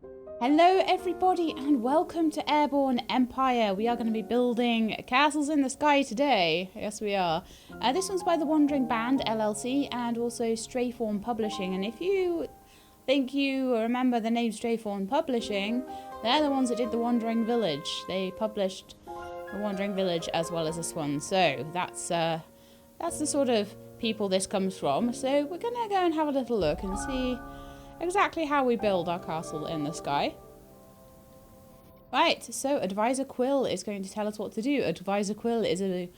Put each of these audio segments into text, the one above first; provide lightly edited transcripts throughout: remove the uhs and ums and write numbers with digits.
Hello everybody and welcome to Airborne Empire. We are going to be building castles in the sky today. Yes we are. This one's by the Wandering Band LLC and also Fawn Publishing. And if you think you remember the name Fawn Publishing, they're the ones that did the Wandering Village. They published the Wandering Village as well as this one. So that's the sort of people this comes from. So we're going to go and have a little look and see exactly how we build our castle in the sky. Right, so Advisor Quill is going to tell us what to do. Advisor Quill is a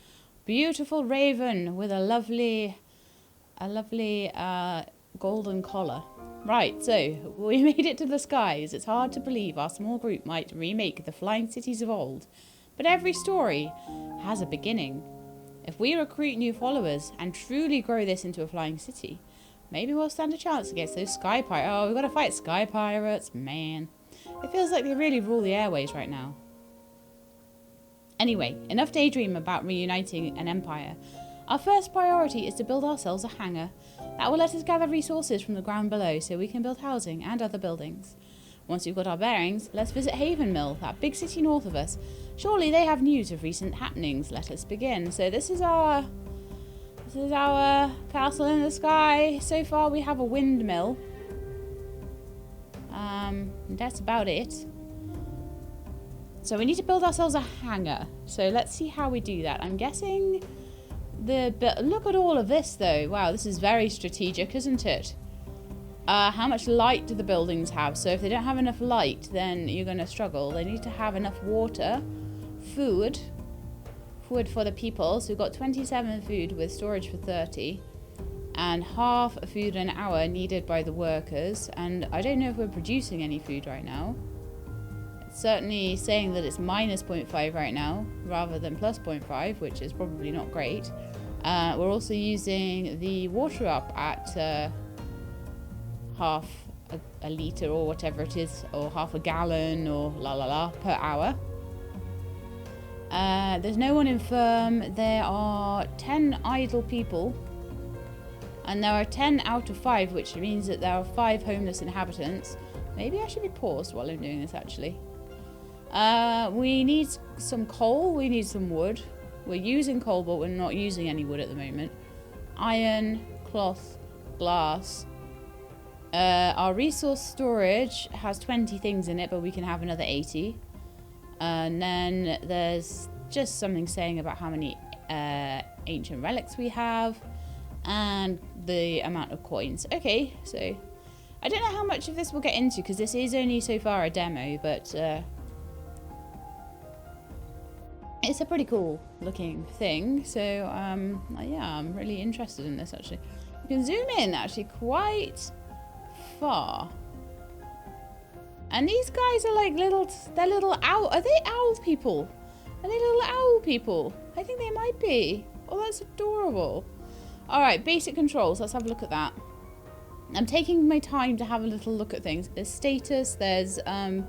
beautiful raven with a lovely golden collar. Right, so we made it to the skies. It's hard to believe our small group might remake the flying cities of old, but every story has a beginning. If we recruit new followers and truly grow this into a flying city, maybe we'll stand a chance against those sky pirates. Oh, we've got to fight sky pirates, man. It feels like they really rule the airways right now. Anyway, enough daydream about reuniting an empire. Our first priority is to build ourselves a hangar. That will let us gather resources from the ground below so we can build housing and other buildings. Once we've got our bearings, let's visit Haven Mill, that big city north of us. Surely they have news of recent happenings. Let us begin. So this is our castle in the sky. So far we have a windmill. That's about it. So we need to build ourselves a hangar. So let's see how we do that. I'm guessing look at all of this though. Wow, this is very strategic, isn't it? How much light do the buildings have? So if they don't have enough light, then you're going to struggle. They need to have enough water, food for the people. So we've got 27 food with storage for 30. And half a food an hour needed by the workers. And I don't know if we're producing any food right now. It's certainly saying that it's minus 0.5 right now, rather than plus 0.5, which is probably not great. We're also using the water up at half a litre or whatever it is, or half a gallon or per hour. There's no one infirm. There are 10 idle people. And there are 10 out of 5, which means that there are 5 homeless inhabitants. Maybe I should be paused while I'm doing this, actually. We need some coal. We need some wood. We're using coal, but we're not using any wood at the moment. Iron, cloth, glass. Our resource storage has 20 things in it, but we can have another 80. And then there's just something saying about how many ancient relics we have. And the amount of coins. Okay, so I don't know how much of this we'll get into because this is only so far a demo, but it's a pretty cool looking thing. So yeah, I'm really interested in this actually. You can zoom in actually quite far. And these guys are like they're little owl. Are they owl people? Are they little owl people? I think they might be. Oh, that's adorable. Alright, basic controls. Let's have a look at that. I'm taking my time to have a little look at things. There's status, there's, I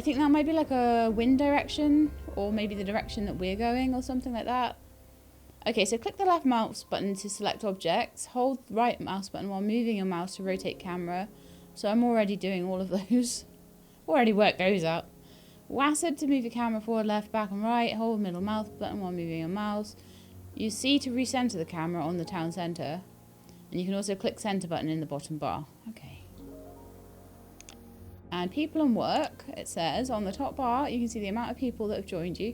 think that might be like a wind direction, or maybe the direction that we're going, or something like that. Okay, so click the left mouse button to select objects. Hold the right mouse button while moving your mouse to rotate camera. So I'm already doing all of those. Already worked those out. WASD to move your camera forward, left, back, and right. Hold middle mouse button while moving your mouse. Use C to recenter the camera on the town centre. And you can also click center button in the bottom bar. Okay. And people and work, it says on the top bar, you can see the amount of people that have joined you.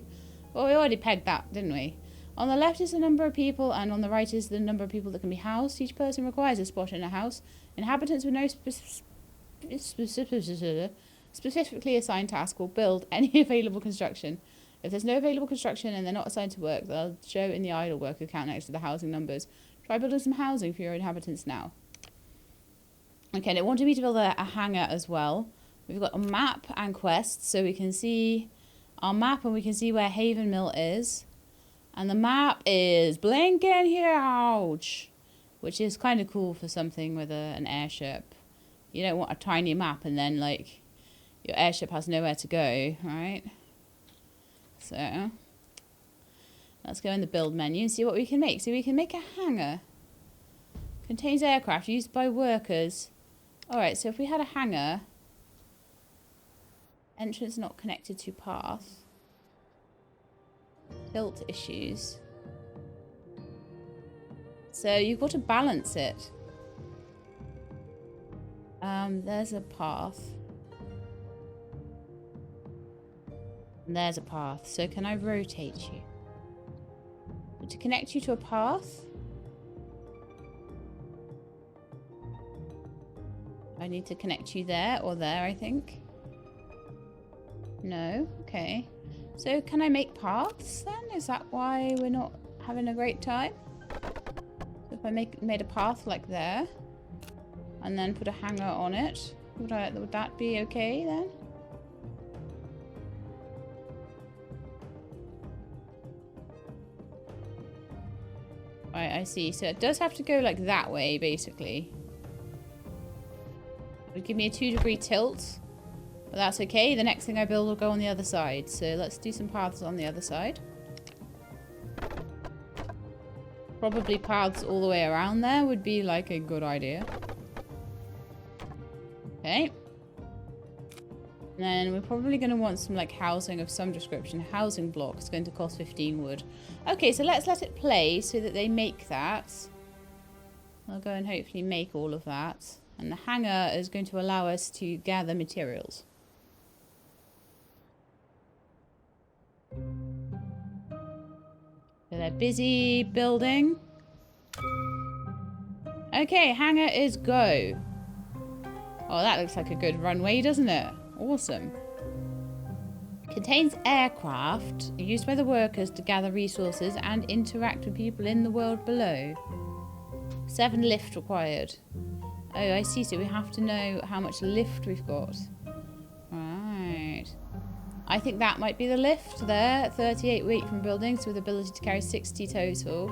Well, we already pegged that, didn't we? On the left is the number of people, and on the right is the number of people that can be housed. Each person requires a spot in a house. Inhabitants with no specifically assigned task will build any available construction. If there's no available construction and they're not assigned to work, they'll show in the idle worker count next to the housing numbers. Try building some housing for your inhabitants now. Okay, they wanted me to build a hangar as well. We've got a map and quests, so we can see our map and we can see where Haven Mill is. And the map is blinking huge, which is kind of cool for something with an airship. You don't want a tiny map and then, like, your airship has nowhere to go, right? So, let's go in the build menu and see what we can make. So we can make a hangar. Contains aircraft used by workers. Alright, so if we had a hangar, Entrance not connected to path. Tilt issues. So you've got to balance it. There's a path. And there's a path. So can I rotate you? To connect you to a path, I need to connect you there or there, I think. No? Okay. So can I make paths then? Is that why we're not having a great time? So if I made a path like there, and then put a hanger on it, would that be okay then? Right, I see. So it does have to go like that way, basically. It would give me a 2-degree tilt. But that's okay. The next thing I build will go on the other side. So let's do some paths on the other side. Probably paths all the way around there would be like a good idea. Okay. And then we're probably going to want some like housing of some description. Housing block is going to cost 15 wood. Okay, so let's let it play so that they make that. I'll go and hopefully make all of that. And the hanger is going to allow us to gather materials. So they're busy building. Okay, hanger is go. Oh, that looks like a good runway, doesn't it? Awesome. Contains aircraft used by the workers to gather resources and interact with people in the world below. 7 lift required. Oh, I see. So we have to know how much lift we've got. Right. I think that might be the lift there. 38 weight from buildings with ability to carry 60 total.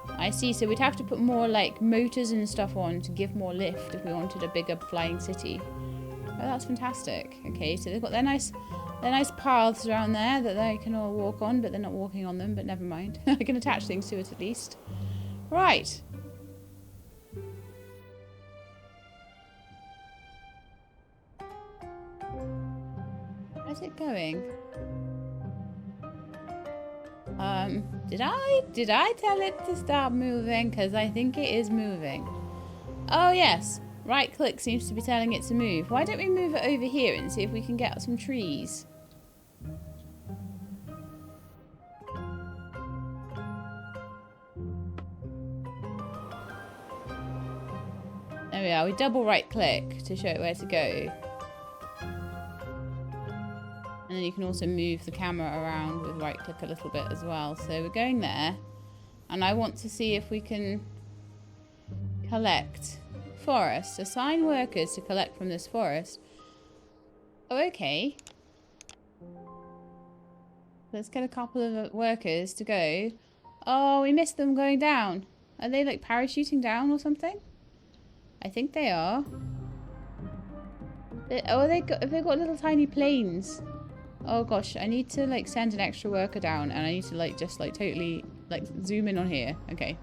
I see. So we'd have to put more like motors and stuff on to give more lift if we wanted a bigger flying city. Oh, that's fantastic. Okay, so they've got their nice paths around there that they can all walk on, but they're not walking on them, but never mind. I can attach things to it at least. Right. Where's it going? Did I tell it to stop moving? Because I think it is moving. Oh, yes. Right click seems to be telling it to move. Why don't we move it over here and see if we can get some trees? There we are. We double right click to show it where to go. And then you can also move the camera around with right click a little bit as well. So we're going there. And I want to see if we can collect forest. Assign workers to collect from this forest. Oh, okay. Let's get a couple of workers to go. Oh, we missed them going down. Are they like parachuting down or something? I think they are. Have they got little tiny planes? Oh gosh, I need to like send an extra worker down, and I need to like just like totally like zoom in on here. Okay.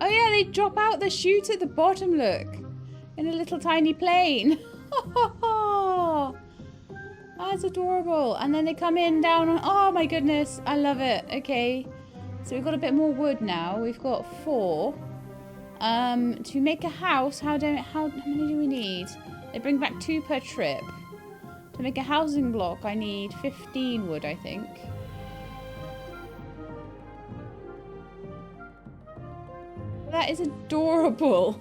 Oh yeah, they drop out the chute at the bottom, look. In a little tiny plane. That's adorable. And then they come in down on, oh my goodness, I love it. Okay. So we've got a bit more wood now. We've got 4. To make a house, how many do we need? They bring back 2 per trip. To make a housing block, I need 15 wood, I think. That is adorable.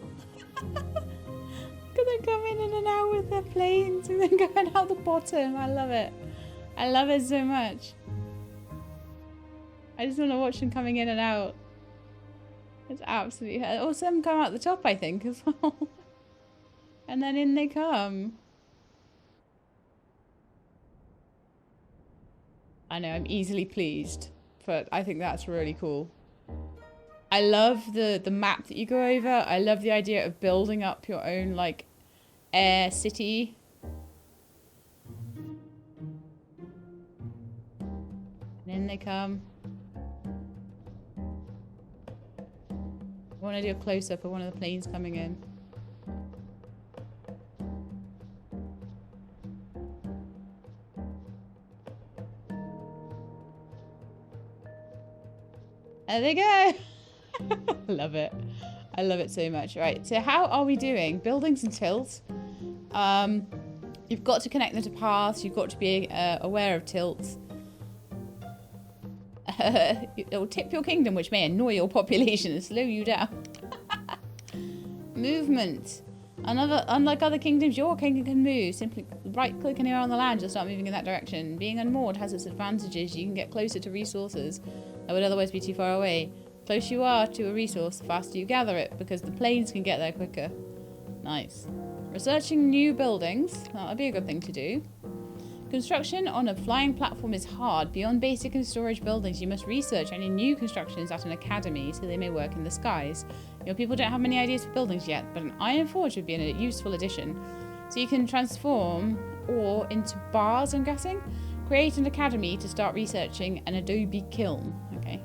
Gonna come in and out with their planes and then going out the bottom. I love it. I love it so much. I just want to watch them coming in and out. It's absolutely... Or some come out the top, I think, as well. And then in they come. I know, I'm easily pleased. But I think that's really cool. I love the map that you go over. I love the idea of building up your own, like, air city. And in they come. I want to do a close-up of one of the planes coming in. There they go. Love it. I love it so much. Right, so how are we doing? Buildings and tilts. You've got to connect them to paths. You've got to be aware of tilts. It will tip your kingdom, which may annoy your population and slow you down. Movement. Unlike other kingdoms, your kingdom can move. Simply right-click anywhere on the land, you'll start moving in that direction. Being unmoored has its advantages. You can get closer to resources that would otherwise be too far away. The closer you are to a resource, the faster you gather it, because the planes can get there quicker. Nice. Researching new buildings. That would be a good thing to do. Construction on a flying platform is hard. Beyond basic and storage buildings, you must research any new constructions at an academy so they may work in the skies. Your people don't have many ideas for buildings yet, but an iron forge would be a useful addition. So you can transform ore into bars, I'm guessing. Create an academy to start researching an adobe kiln. Okay.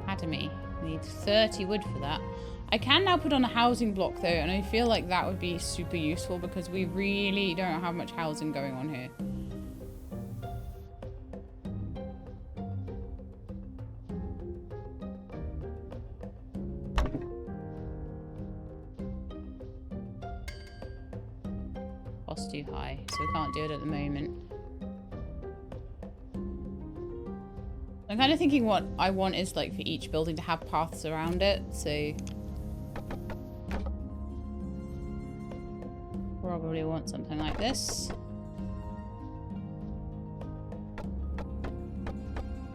Academy. I need 30 wood for that. I can now put on a housing block though, and I feel like that would be super useful because we really don't have much housing going on here. Cost too high, so we can't do it at the moment. I'm kind of thinking what I want is like for each building to have paths around it, so probably want something like this.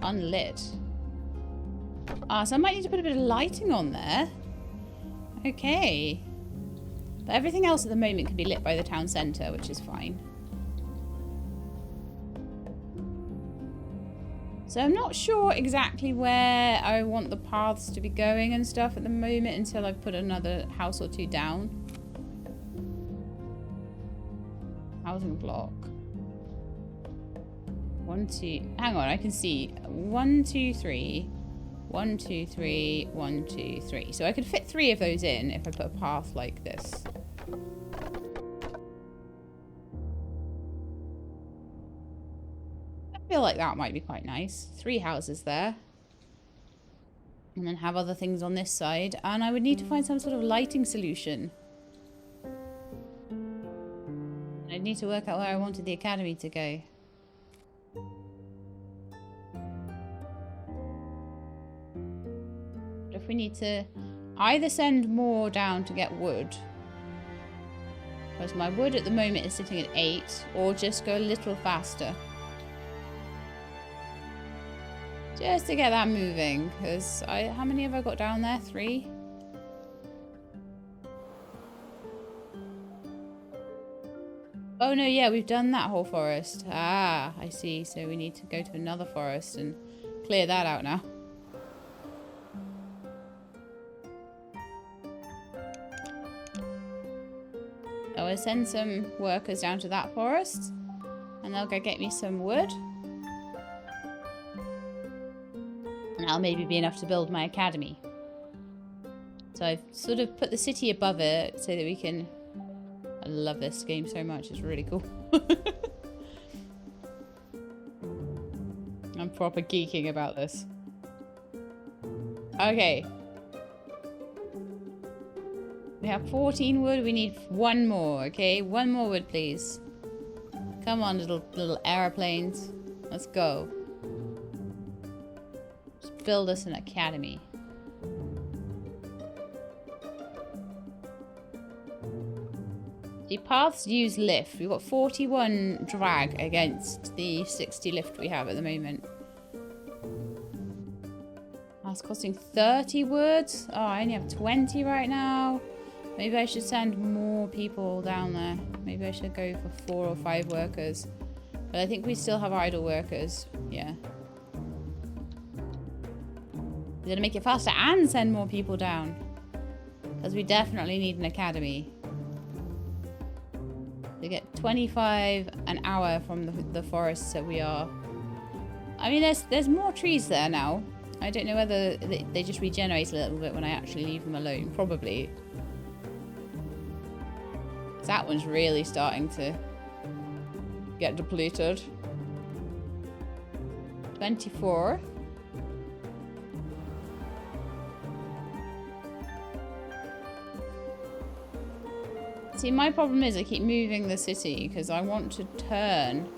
Unlit. Ah, so I might need to put a bit of lighting on there. Okay. But everything else at the moment can be lit by the town centre, which is fine. So I'm not sure exactly where I want the paths to be going and stuff at the moment until I've put another house or two down. Housing block. 1, 2. Hang on, I can see 1, 2, 3. 1, 2, 3. 1, 2, 3. So I could fit 3 of those in if I put a path like this. I feel like that might be quite nice. 3 houses there. And then have other things on this side. And I would need to find some sort of lighting solution. I'd need to work out where I wanted the academy to go. But if we need to either send more down to get wood, because my wood at the moment is sitting at 8, or just go a little faster. Just to get that moving, because how many have I got down there? 3? Oh no, yeah, we've done that whole forest. Ah, I see. So we need to go to another forest and clear that out now. So I'll send some workers down to that forest, and they'll go get me some wood. And that'll maybe be enough to build my academy. So I've sort of put the city above it so that we can... I love this game so much, it's really cool. I'm proper geeking about this. Okay. We have 14 wood, we need 1 more, okay? 1 more wood, please. Come on, little airplanes. Let's go. Just build us an academy. The paths use lift. We've got 41 drag against the 60 lift we have at the moment. That's costing 30 wood. Oh, I only have 20 right now. Maybe I should send more people down there. Maybe I should go for 4 or 5 workers. But I think we still have idle workers. Yeah. We're going to make it faster and send more people down. Because we definitely need an academy. We get 25 an hour from the forests that we are. I mean, there's more trees there now. I don't know whether they just regenerate a little bit when I actually leave them alone. Probably. That one's really starting to get depleted. 24. See, my problem is I keep moving the city because I want to turn,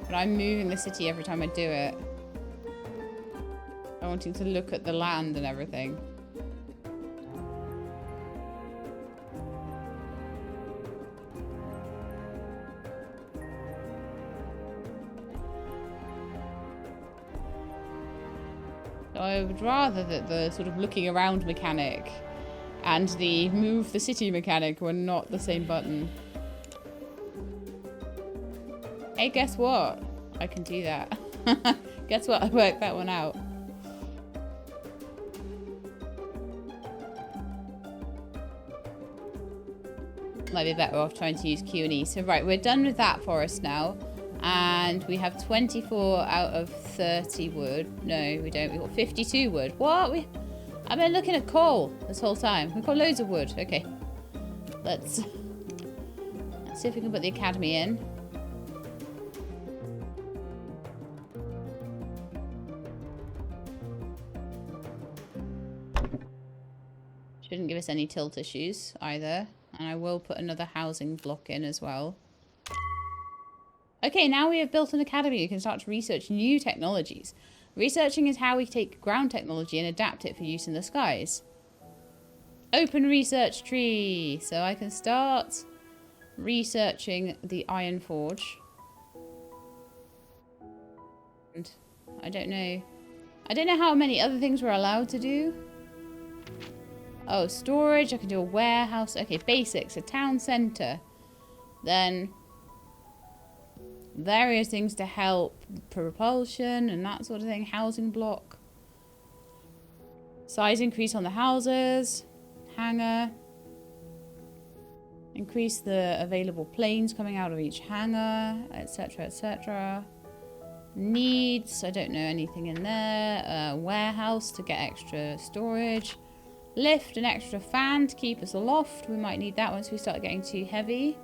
but I'm moving the city every time I do it. I'm wanting to look at the land and everything. So I would rather that the sort of looking around mechanic and the move the city mechanic were not the same button. Hey, guess what? I can do that. Guess what? I worked that one out. Might be better off trying to use Q and E. So right, we're done with that forest now. And we have 24 out of 30 wood. No, we don't. We've got 52 wood. What? I've been looking at coal this whole time. We've got loads of wood. Okay. Let's see if we can put the academy in. Shouldn't give us any tilt issues either. And I will put another housing block in as well. Okay, now we have built an academy. You can start to research new technologies. Researching is how we take ground technology and adapt it for use in the skies. Open research tree. So I can start researching the iron forge. And I don't know. I don't know how many other things we're allowed to do. Oh, storage. I can do a warehouse. Okay, basics. A town centre. Then various things to help propulsion and that sort of thing. Housing block. Size increase on the houses. Hangar. Increase the available planes coming out of each hangar, etc., etc. Needs. I don't know anything in there. Warehouse to get extra storage. Lift, an extra fan to keep us aloft. We might need that once we start getting too heavy.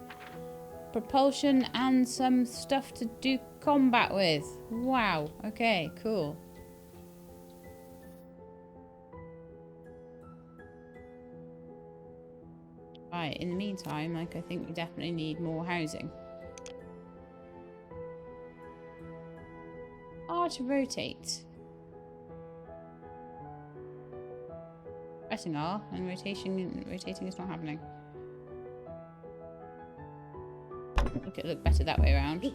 Propulsion and some stuff to do combat with. Wow. Okay, cool. Right, in the meantime, like, I think we definitely need more housing. R to rotate. Pressing R and rotating is not happening. Look better that way around.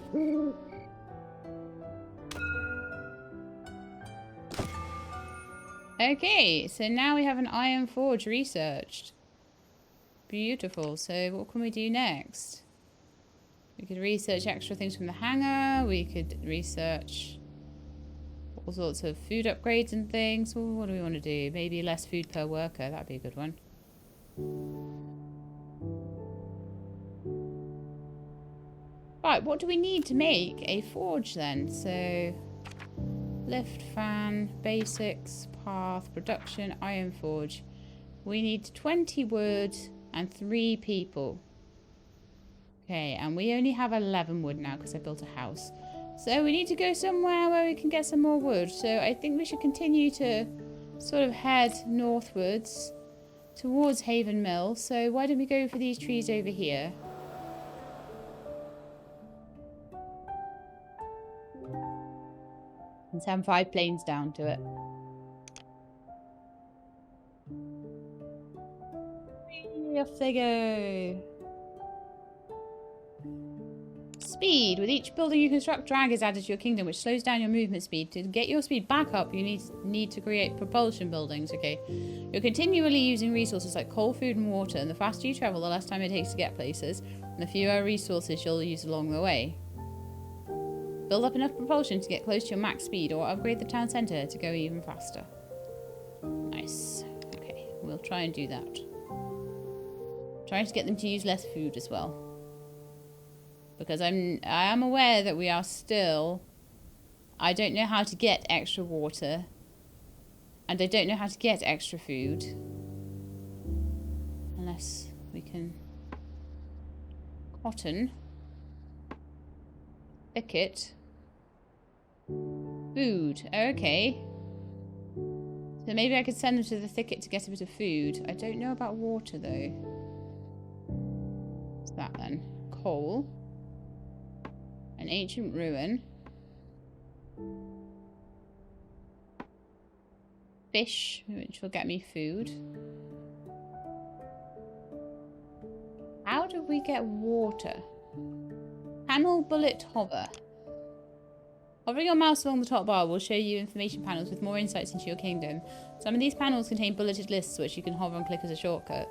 Okay, so now we have an iron forge researched. Beautiful. So what can we do next? We could research extra things from the hangar. We could research all sorts of food upgrades and things. Well, what do we want to do? Maybe less food per worker. That'd be a good one. Right, what do we need to make a forge then? So, lift, fan, basics, path, production, iron forge. We need 20 wood and 3 people. Okay, and we only have 11 wood now because I built a house. So we need to go somewhere where we can get some more wood. So I think we should continue to sort of head northwards towards Haven Mill. So why don't we go for these trees over here? And send 5 planes down to it. Off they go. Speed. With each building you construct, drag is added to your kingdom, which slows down your movement speed. To get your speed back up, you need to create propulsion buildings, okay? You're continually using resources like coal, food, and water, and the faster you travel, the less time it takes to get places, and the fewer resources you'll use along the way. Build up enough propulsion to get close to your max speed, or upgrade the town centre to go even faster. Nice. Okay, we'll try and do that. Trying to get them to use less food as well. Because I am aware that we are still... I don't know how to get extra water And I don't know how to get extra food. Unless we can... Cotton. Thicket. Food. Okay. So maybe I could send them to the thicket to get a bit of food. I don't know about water, though. What's that, then? Coal. An ancient ruin. Fish, which will get me food. How do we get water? Panel bullet hover. Hovering your mouse along the top bar will show you information panels with more insights into your kingdom. Some of these panels contain bulleted lists which you can hover and click as a shortcut.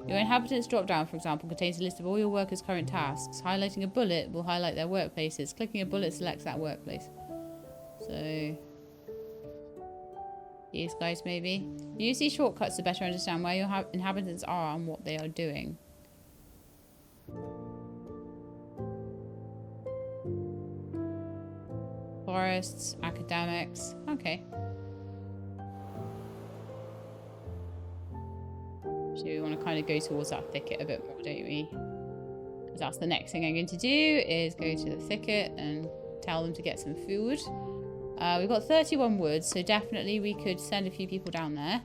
Your inhabitants drop-down, for example, contains a list of all your workers' current tasks. Highlighting a bullet will highlight their workplaces. Clicking a bullet selects that workplace. So... these guys, maybe. Use these shortcuts to better understand where your inhabitants are and what they are doing. Forests, academics. Okay. So we want to kind of go towards that thicket a bit more, don't we? Because that's the next thing I'm going to do, is go to the thicket and tell them to get some food. We've got 31 wood, so definitely we could send a few people down there.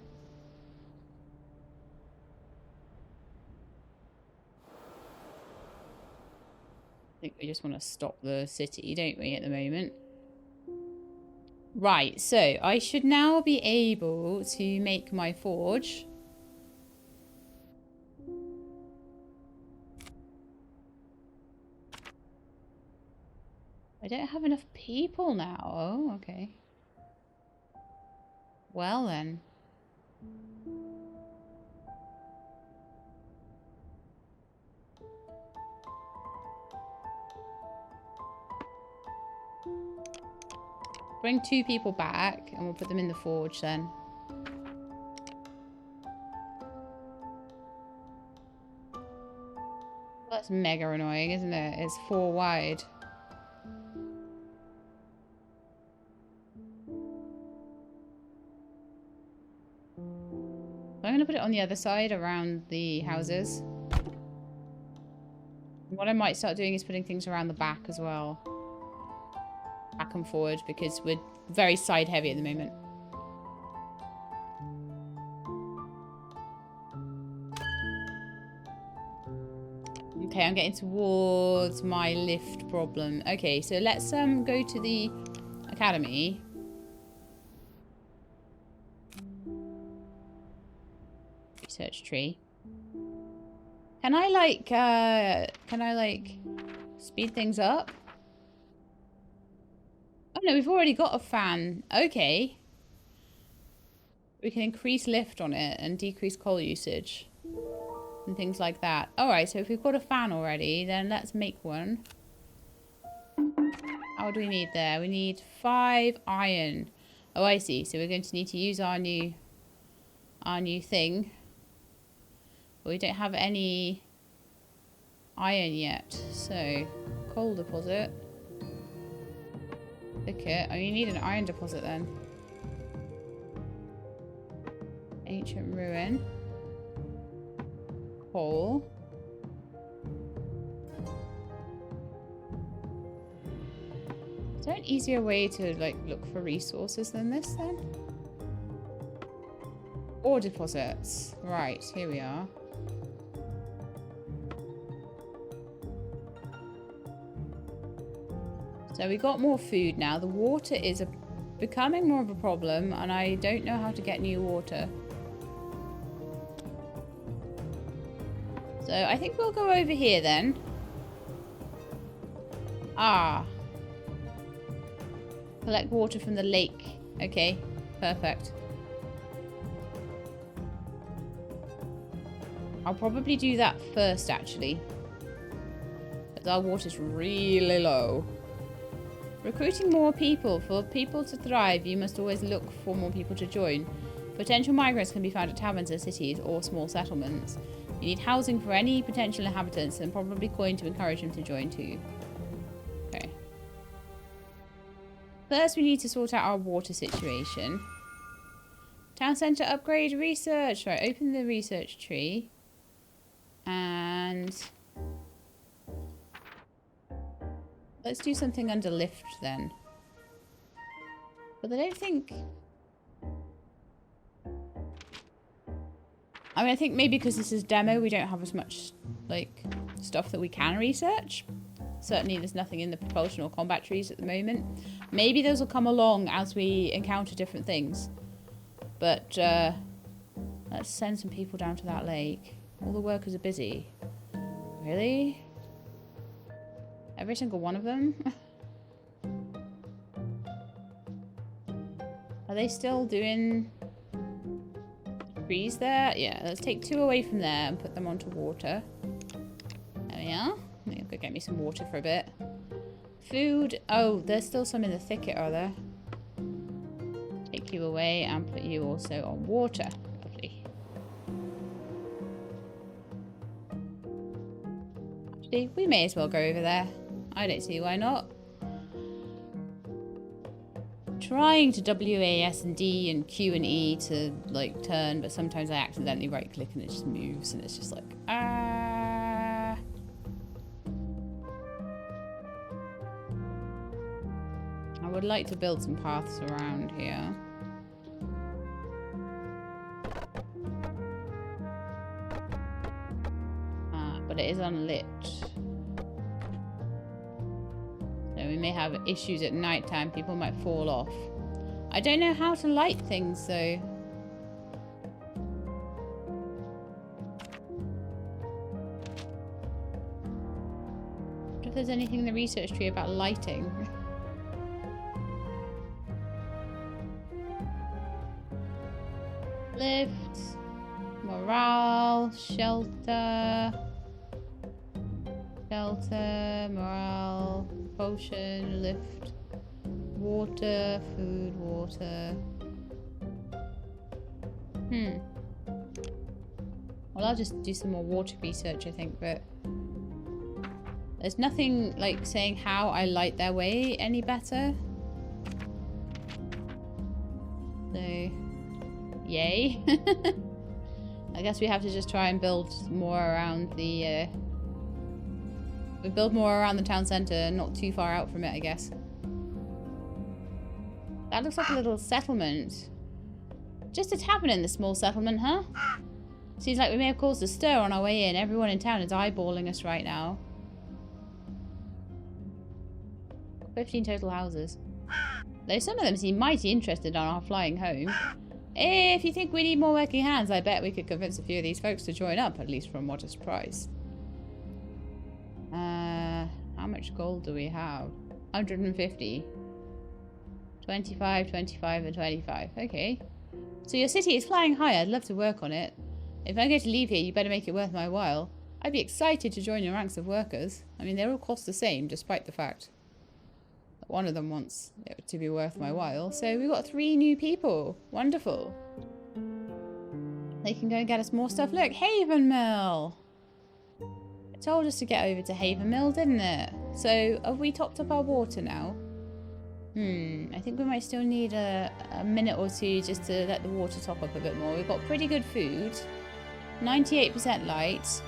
I think we just want to stop the city, don't we, at the moment? Right, so I should now be able to make my forge. I don't have enough people now. Oh, okay. Well then. Bring 2 people back and we'll put them in the forge then. That's mega annoying, isn't it? It's 4 wide. I'm going to put it on the other side around the houses. What I might start doing is putting things around the back as well. Back and forward, because we're very side heavy at the moment. Okay, I'm getting towards my lift problem. Okay, so let's go to the academy. Research tree. Can I like speed things up? Oh no, we've already got a fan. Okay. We can increase lift on it and decrease coal usage. And things like that. Alright, so if we've got a fan already, then let's make one. How do we need there? We need 5 iron. Oh, I see. So we're going to need to use our new thing. But we don't have any iron yet. So, coal deposit. Thicket. Oh, you need an iron deposit then. Ancient ruin. Coal. Is there an easier way to like look for resources than this then? Ore deposits. Right, here we are. So we got more food now. The water is becoming more of a problem and I don't know how to get new water. So I think we'll go over here then. Ah. Collect water from the lake. Okay, perfect. I'll probably do that first actually. Because our water's really low. Recruiting more people. For people to thrive, you must always look for more people to join. Potential migrants can be found at taverns in cities or small settlements. You need housing for any potential inhabitants and probably coin to encourage them to join too. Okay. First, we need to sort out our water situation. Town centre upgrade research. Right, open the research tree. And let's do something under lift then. But I don't think... I mean, I think maybe because this is demo, we don't have as much, like, stuff that we can research. Certainly there's nothing in the propulsion or combat trees at the moment. Maybe those will come along as we encounter different things. But, let's send some people down to that lake. All the workers are busy. Really? Every single one of them? Are they still doing trees there? Yeah, let's take 2 away from there and put them onto water. There we are. I'm gonna go get me some water for a bit. Food. Oh, there's still some in the thicket, are there? Take you away and put you also on water. Lovely. Actually, we may as well go over there. I don't see why not. Trying to W, A, S, and D and Q and E to like turn, but sometimes I accidentally right click and it just moves and it's just like, I would like to build some paths around here. But it is unlit. So we may have issues at night time. People might fall off. I don't know how to light things though. I wonder if there's anything in the research tree about lighting. Lift, morale, shelter, morale, potion, lift, water, food, water. Well, I'll just do some more water research, I think, but there's nothing like saying how I light their way any better. So... yay. I guess we have to just try and build more around the we build more around the town centre, not too far out from it, I guess. That looks like a little settlement. Just a tavern in the small settlement, huh? Seems like we may have caused a stir on our way in. Everyone in town is eyeballing us right now. 15 total houses. Though some of them seem mighty interested on our flying home. If you think we need more working hands, I bet we could convince a few of these folks to join up, at least for a modest price. How much gold do we have? 150. 25, 25, and 25. Okay. So your city is flying high. I'd love to work on it. If I get to leave here, you better make it worth my while. I'd be excited to join your ranks of workers. I mean, they all cost the same, despite the fact that one of them wants it to be worth my while. So we've got 3 new people. Wonderful. They can go and get us more stuff. Look, Haven Mill. It told us to get over to Haven Mill, didn't it? So have we topped up our water now? I think we might still need a minute or two just to let the water top up a bit more. We've got pretty good food. 98% light.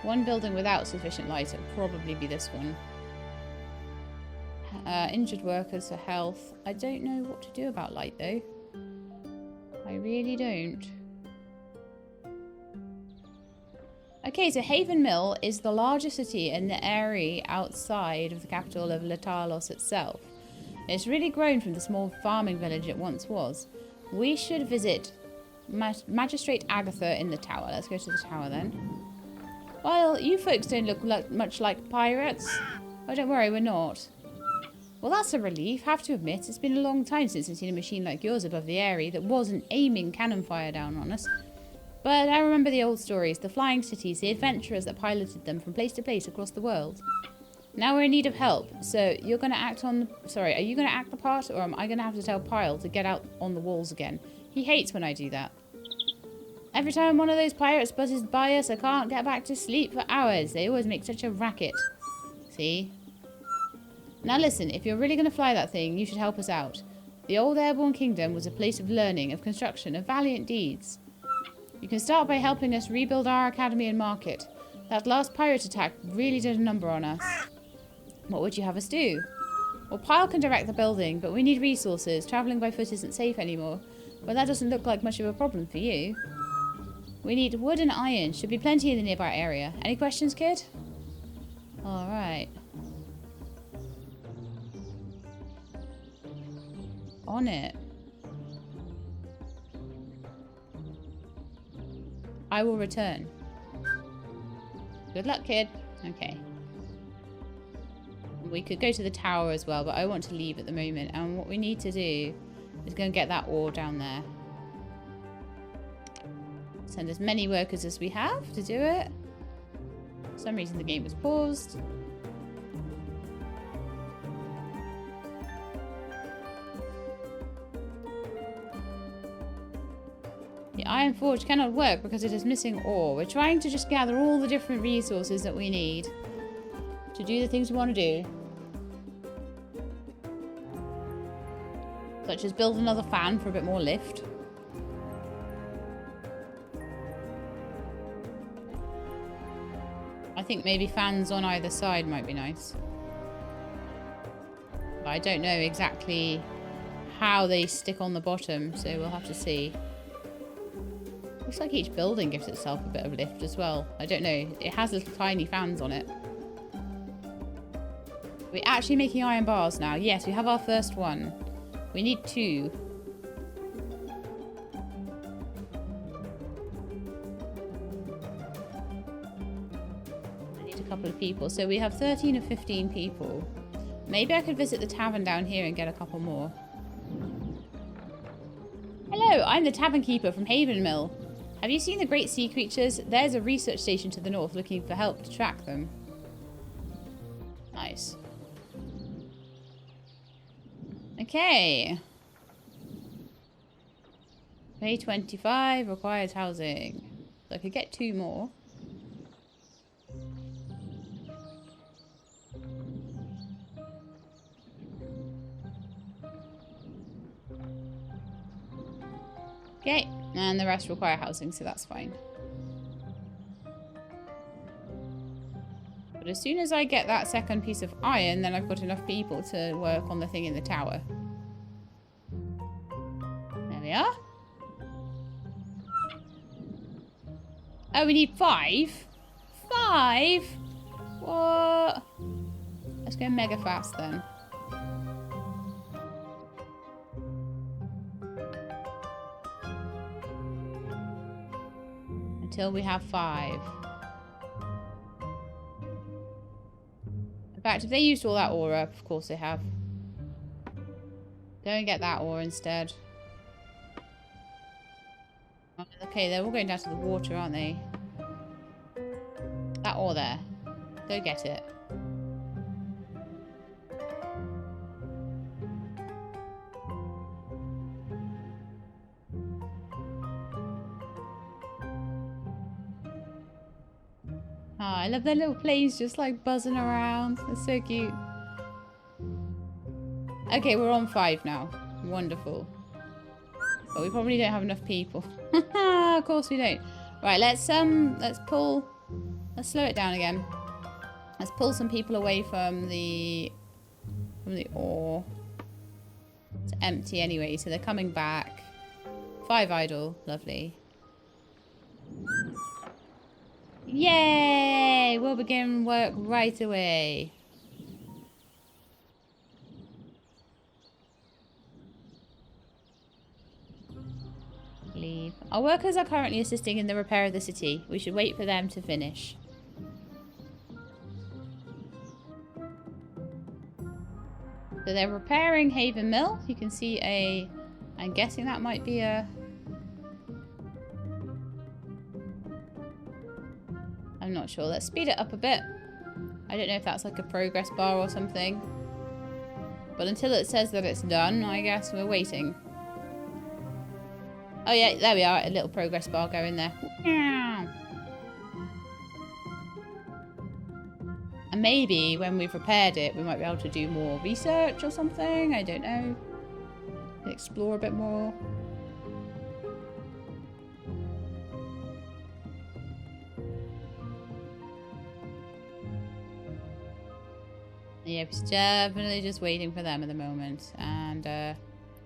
One building without sufficient light. It'll probably be this one. Injured workers for health. I don't know what to do about light though. I really don't. Okay, so Haven Mill is the largest city in the area outside of the capital of Latalos itself. It's really grown from the small farming village it once was. We should visit Magistrate Agatha in the tower. Let's go to the tower then. Well, you folks don't look much like pirates. Oh, don't worry, we're not. Well, that's a relief. Have to admit, it's been a long time since I've seen a machine like yours above the area that wasn't aiming cannon fire down on us. But I remember the old stories, the flying cities, the adventurers that piloted them from place to place across the world. Now we're in need of help, so you're going to act on the... Sorry, are you going to act the part, or am I going to have to tell Pyle to get out on the walls again? He hates when I do that. Every time one of those pirates buzzes by us, I can't get back to sleep for hours. They always make such a racket. See? Now listen, if you're really going to fly that thing, you should help us out. The old Airborne kingdom was a place of learning, of construction, of valiant deeds. You can start by helping us rebuild our academy and market. That last pirate attack really did a number on us. What would you have us do? Well, Pyle can direct the building, but we need resources. Travelling by foot isn't safe anymore. But that doesn't look like much of a problem for you. We need wood and iron. Should be plenty in the nearby area. Any questions, kid? Alright. On it. I will return. Good luck, kid. Okay. We could go to the tower as well, but I want to leave at the moment. And what we need to do is go and get that ore down there. Send as many workers as we have to do it. For some reason the game was paused. The Iron Forge cannot work because it is missing ore. We're trying to just gather all the different resources that we need to do the things we want to do. Such as build another fan for a bit more lift. I think maybe fans on either side might be nice. But I don't know exactly how they stick on the bottom, so we'll have to see. Looks like each building gives itself a bit of lift as well. I don't know. It has little tiny fans on it. We're actually making iron bars now. Yes, we have our first one. We need 2. I need a couple of people. So we have 13 or 15 people. Maybe I could visit the tavern down here and get a couple more. Hello, I'm the tavern keeper from Haven Mill. Have you seen the great sea creatures? There's a research station to the north looking for help to track them. Nice. Okay. Pay 25, requires housing. So I could get 2 more. Okay, and the rest require housing, so that's fine. But as soon as I get that second piece of iron, then I've got enough people to work on the thing in the tower. There we are. Oh, we need 5? 5? What? Let's go mega fast then. Until we have 5. In fact, if they used all that ore up, of course they have. Go and get that ore instead. Okay, they're all going down to the water, aren't they? That ore there. Go get it. Oh, I love their little planes just like buzzing around. It's so cute. Okay, we're on 5 now. Wonderful. But we probably don't have enough people. Of course we don't. Right, let's slow it down again. Let's pull some people away from the ore. It's empty anyway, so they're coming back. 5 idle, lovely. Yay! We'll begin work right away. Leave. Our workers are currently assisting in the repair of the city. We should wait for them to finish. So they're repairing Haven Mill. You can see I'm guessing that might be a... I'm not sure. Let's speed it up a bit. I don't know if that's like a progress bar or something. But until it says that it's done, I guess we're waiting. Oh yeah, there we are. A little progress bar going there. And maybe when we've repaired it, we might be able to do more research or something. I don't know. explore a bit more. Yeah, it's definitely just waiting for them at the moment. And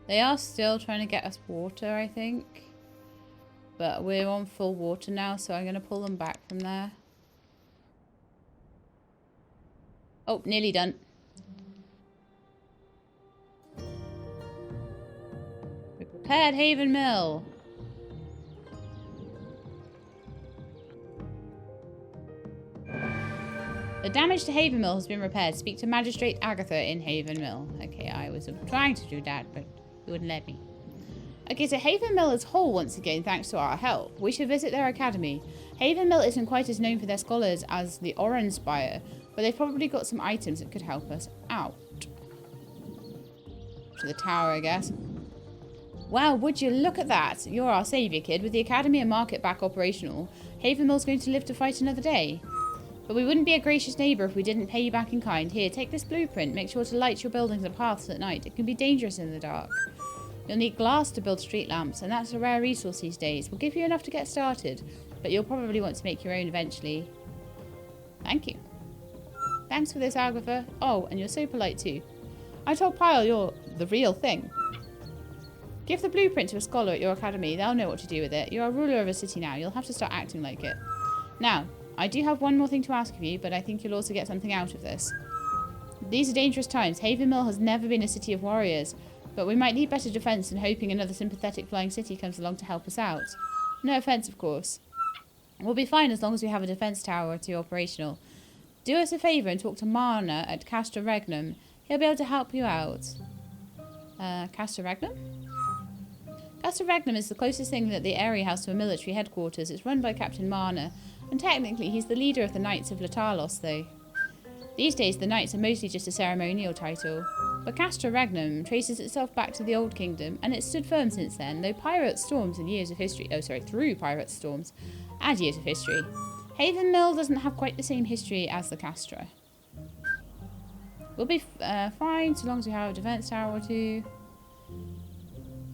they are still trying to get us water, I think. But we're on full water now, so I'm going to pull them back from there. Oh, nearly done. We prepared Haven Mill. The damage to Haven Mill has been repaired. Speak to Magistrate Agatha in Haven Mill. Okay, I was trying to do that, but you wouldn't let me. Okay, so Haven Mill is whole once again thanks to our help. We should visit their academy. Haven Mill isn't quite as known for their scholars as the Orin Spire, but they've probably got some items that could help us out. To the tower, I guess. Wow, would you look at that? You're our saviour, kid. With the academy and market back operational, Haven Mill's going to live to fight another day. But we wouldn't be a gracious neighbour if we didn't pay you back in kind. Here, take this blueprint. Make sure to light your buildings and paths at night. It can be dangerous in the dark. You'll need glass to build street lamps, and that's a rare resource these days. We'll give you enough to get started, but you'll probably want to make your own eventually. Thank you. Thanks for this, Agatha. Oh, and you're so polite too. I told Pyle you're the real thing. Give the blueprint to a scholar at your academy. They'll know what to do with it. You're a ruler of a city now. You'll have to start acting like it. Now, I do have one more thing to ask of you, but I think you'll also get something out of this. These are dangerous times. Haven Mill has never been a city of warriors, but we might need better defence than hoping another sympathetic flying city comes along to help us out. No offence, of course. We'll be fine as long as we have a defence tower or two operational. Do us a favour and talk to Marna at Castra Regnum. He'll be able to help you out. Castra Regnum? Castra Regnum is the closest thing that the area has to a military headquarters. It's run by Captain Marna, and technically he's the leader of the Knights of Latalos, though. These days the Knights are mostly just a ceremonial title. But Castra Regnum traces itself back to the Old Kingdom, and it's stood firm since then, though pirate storms and years of history... Oh, sorry, through pirate storms and years of history. Haven Mill doesn't have quite the same history as the Castra. We'll be fine so long as we have a defence tower or two.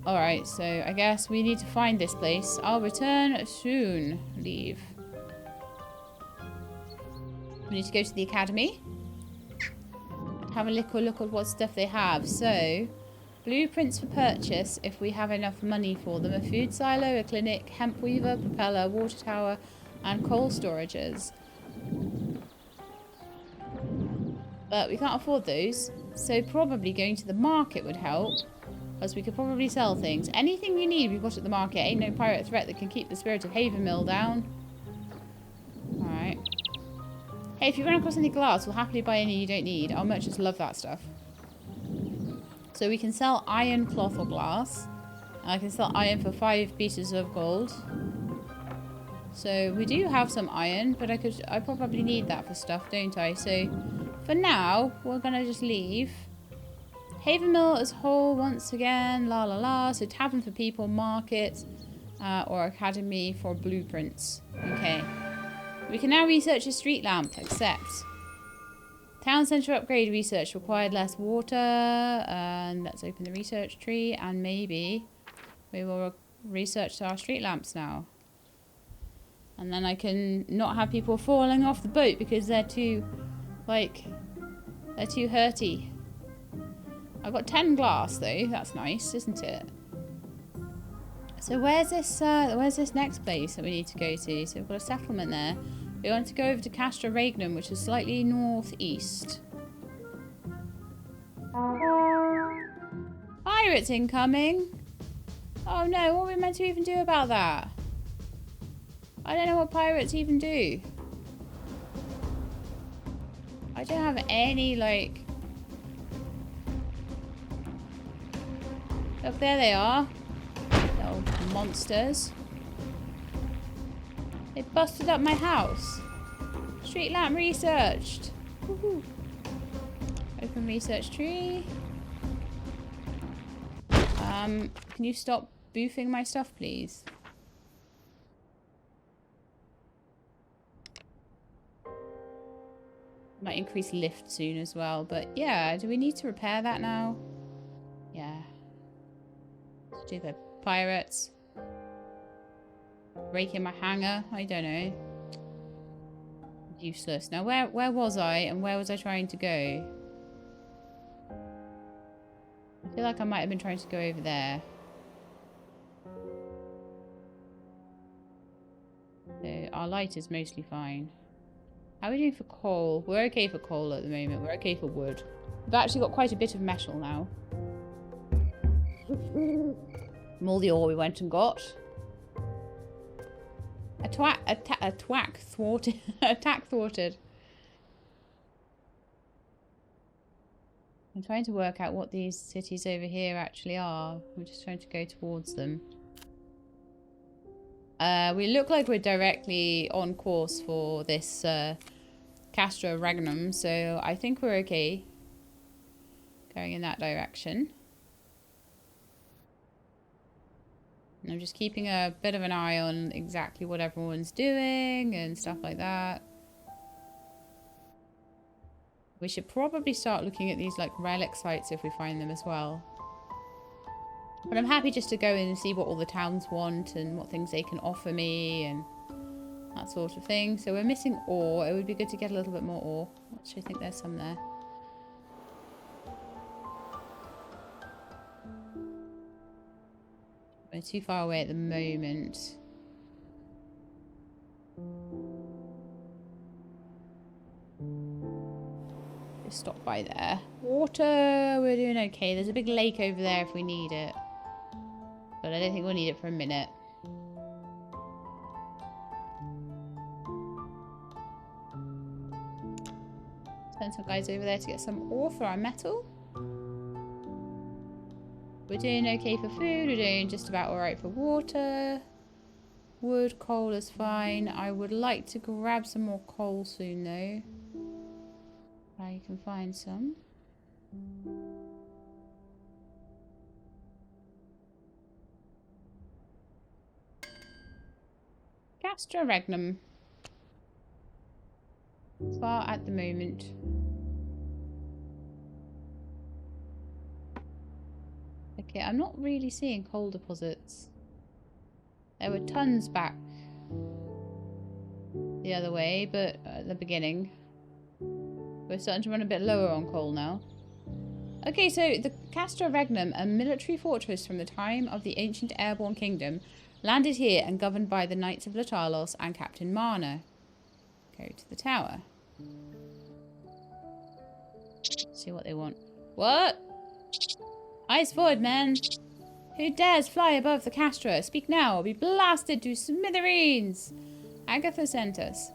Alright, so I guess we need to find this place. I'll return soon. Leave. We need to go to the academy. Have a little look at what stuff they have. So, blueprints for purchase if we have enough money for them. A food silo, a clinic, hemp weaver, propeller, water tower, and coal storages. But we can't afford those. So probably going to the market would help. Because we could probably sell things. Anything you need we've got at the market. Ain't no pirate threat that can keep the spirit of Haven Mill down. Alright. Hey, if you run across any glass, we'll happily buy any you don't need. Our merchants love that stuff. So we can sell iron, cloth, or glass. I can sell iron for 5 pieces of gold. So we do have some iron, but I probably need that for stuff, don't I? So for now, we're gonna just leave. Haven Mill is whole once again, la la la. So tavern for people, market, or academy for blueprints. Okay. We can now research a street lamp. Accept. Town centre upgrade research required less water. And let's open the research tree. And maybe we will research our street lamps now. And then I can not have people falling off the boat because they're too, like, they're too hurty. I've got 10 glass though. That's nice, isn't it? So where's this next place that we need to go to? So we've got a settlement there. We want to go over to Castra Regnum, which is slightly northeast. Pirates incoming! Oh no, what are we meant to even do about that? I don't know what pirates even do. I don't have any, like... Look, there they are. Little monsters. They busted up my house. Street lamp researched. Woohoo. Open research tree. Can you stop boofing my stuff, please? Might increase lift soon as well, but yeah, do we need to repair that now? Yeah. Stupid pirates. Breaking my hangar. I don't know. Useless. Now, where was I and where was I trying to go? I feel like I might have been trying to go over there. So our light is mostly fine. How are we doing for coal? We're okay for coal at the moment. We're okay for wood. We've actually got quite a bit of metal now. From all the ore we went and got. Attack thwarted. Attack thwarted. I'm trying to work out what these cities over here actually are. We're just trying to go towards them. We look like we're directly on course for this Castra Regnum, so I think we're okay going in that direction. And I'm just keeping a bit of an eye on exactly what everyone's doing and stuff like that. We should probably start looking at these like relic sites if we find them as well. But I'm happy just to go in and see what all the towns want and what things they can offer me and that sort of thing. So we're missing ore. It would be good to get a little bit more ore. Actually, I think there's some there. We're too far away at the moment. Just stop by there. Water, we're doing okay. There's a big lake over there if we need it. But I don't think we'll need it for a minute. Send some guys over there to get some ore for our metal. We're doing okay for food. We're doing just about alright for water. Wood, coal is fine. I would like to grab some more coal soon though. I can find some. Castra Regnum. Far at the moment. Okay, I'm not really seeing coal deposits. There were tons back the other way, but at the beginning. We're starting to run a bit lower on coal now. Okay, so the Castra Regnum, a military fortress from the time of the ancient Airborne kingdom, landed here and governed by the Knights of Latalos and Captain Marna. Go to the tower. See what they want. What? Eyes forward, man. Who dares fly above the Castra? Speak now or be blasted to smithereens. Agatha sent us.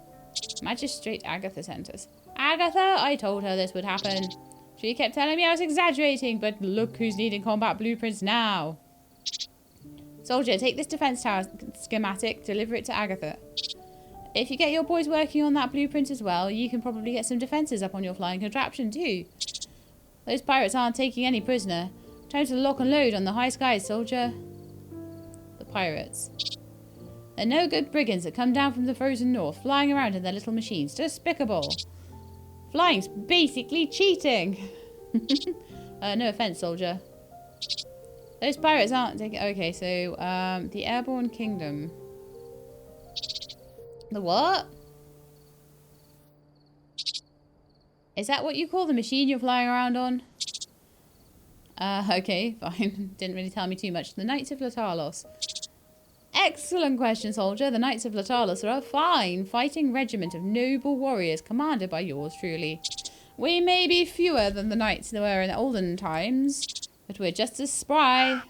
Magistrate Agatha sent us. Agatha, I told her this would happen. She kept telling me I was exaggerating, but look who's needing combat blueprints now. Soldier, take this defense tower schematic, deliver it to Agatha. If you get your boys working on that blueprint as well, you can probably get some defenses up on your flying contraption too. Those pirates aren't taking any prisoner. Time to lock and load on the high skies, soldier. The pirates. They're no good brigands that come down from the frozen north, flying around in their little machines. Despicable. Flying's basically cheating. No offense, soldier. Those pirates aren't taking... Okay, so, the Airborne Kingdom. The what? Is that what you call the machine you're flying around on? Okay, fine. Didn't really tell me too much. The Knights of Latalos. Excellent question, soldier. The Knights of Latalos are a fine fighting regiment of noble warriors commanded by yours truly. We may be fewer than the knights there were in the olden times, but we're just as spry.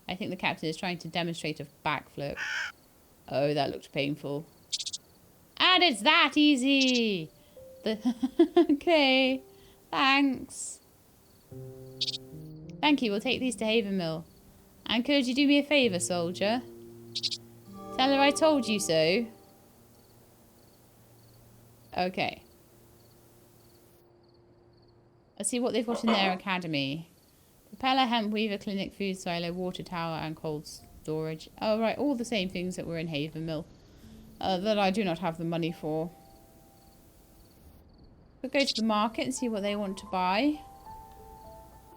I think the captain is trying to demonstrate a backflip. Oh, that looked painful. And it's that easy! Okay. Thanks. Thank you. We'll take these to Haven Mill. And could you do me a favour, soldier? Tell her I told you so. Okay. Let's see what they've got in their academy. Propeller, hemp weaver, clinic, food silo, water tower, and cold storage. Oh, right. All the same things that were in Haven Mill. That I do not have the money for. We'll go to the market and see what they want to buy.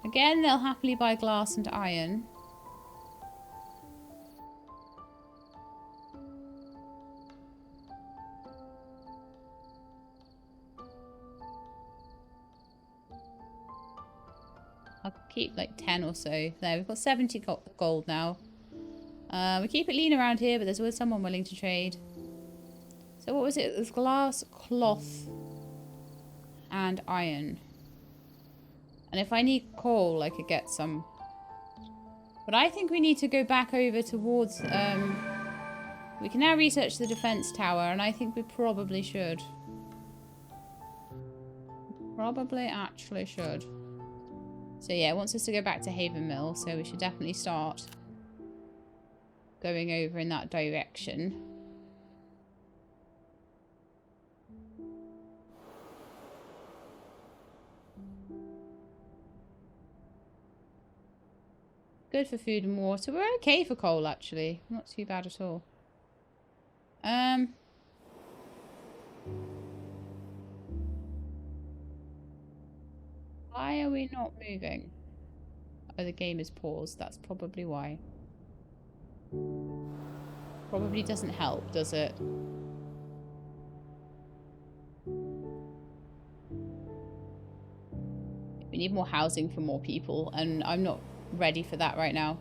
Again, they'll happily buy glass and iron. I'll keep like 10 or so. There, we've got 70 gold now. We keep it lean around here, but there's always someone willing to trade. So what was it? It was glass, cloth, and iron. And if I need coal, I could get some. But I think we need to go back over towards... we can now research the defense tower, and I think we probably should. Probably actually should. So yeah, it wants us to go back to Haven Mill, so we should definitely start going over in that direction. Good for food and water. We're okay for coal, actually. Not too bad at all. Why are we not moving? Oh, the game is paused. That's probably why. Probably doesn't help, does it? We need more housing for more people, and I'm not ready for that right now.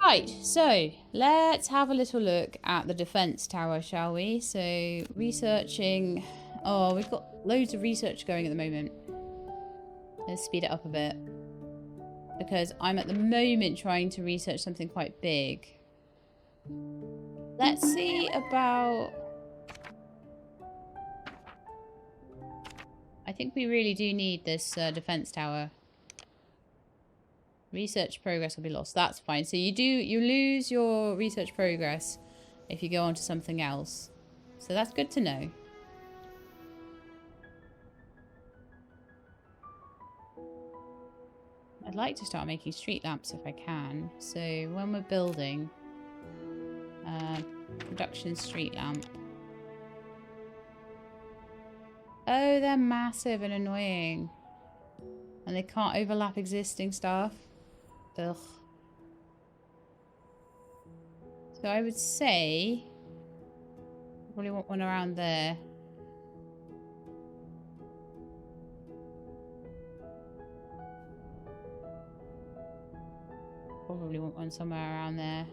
Right, so let's have a little look at the defense tower, shall we? So, researching... Oh, we've got loads of research going at the moment. Let's speed it up a bit. Because I'm at the moment trying to research something quite big. Let's see about... I think we really do need this defense tower. Research progress will be lost. That's fine. So you lose your research progress if you go on to something else. So that's good to know. I'd like to start making street lamps if I can. So when we're building production street lamp. Oh, they're massive and annoying. And they can't overlap existing stuff. Ugh. So I would say... probably want one around there. Probably want one somewhere around there.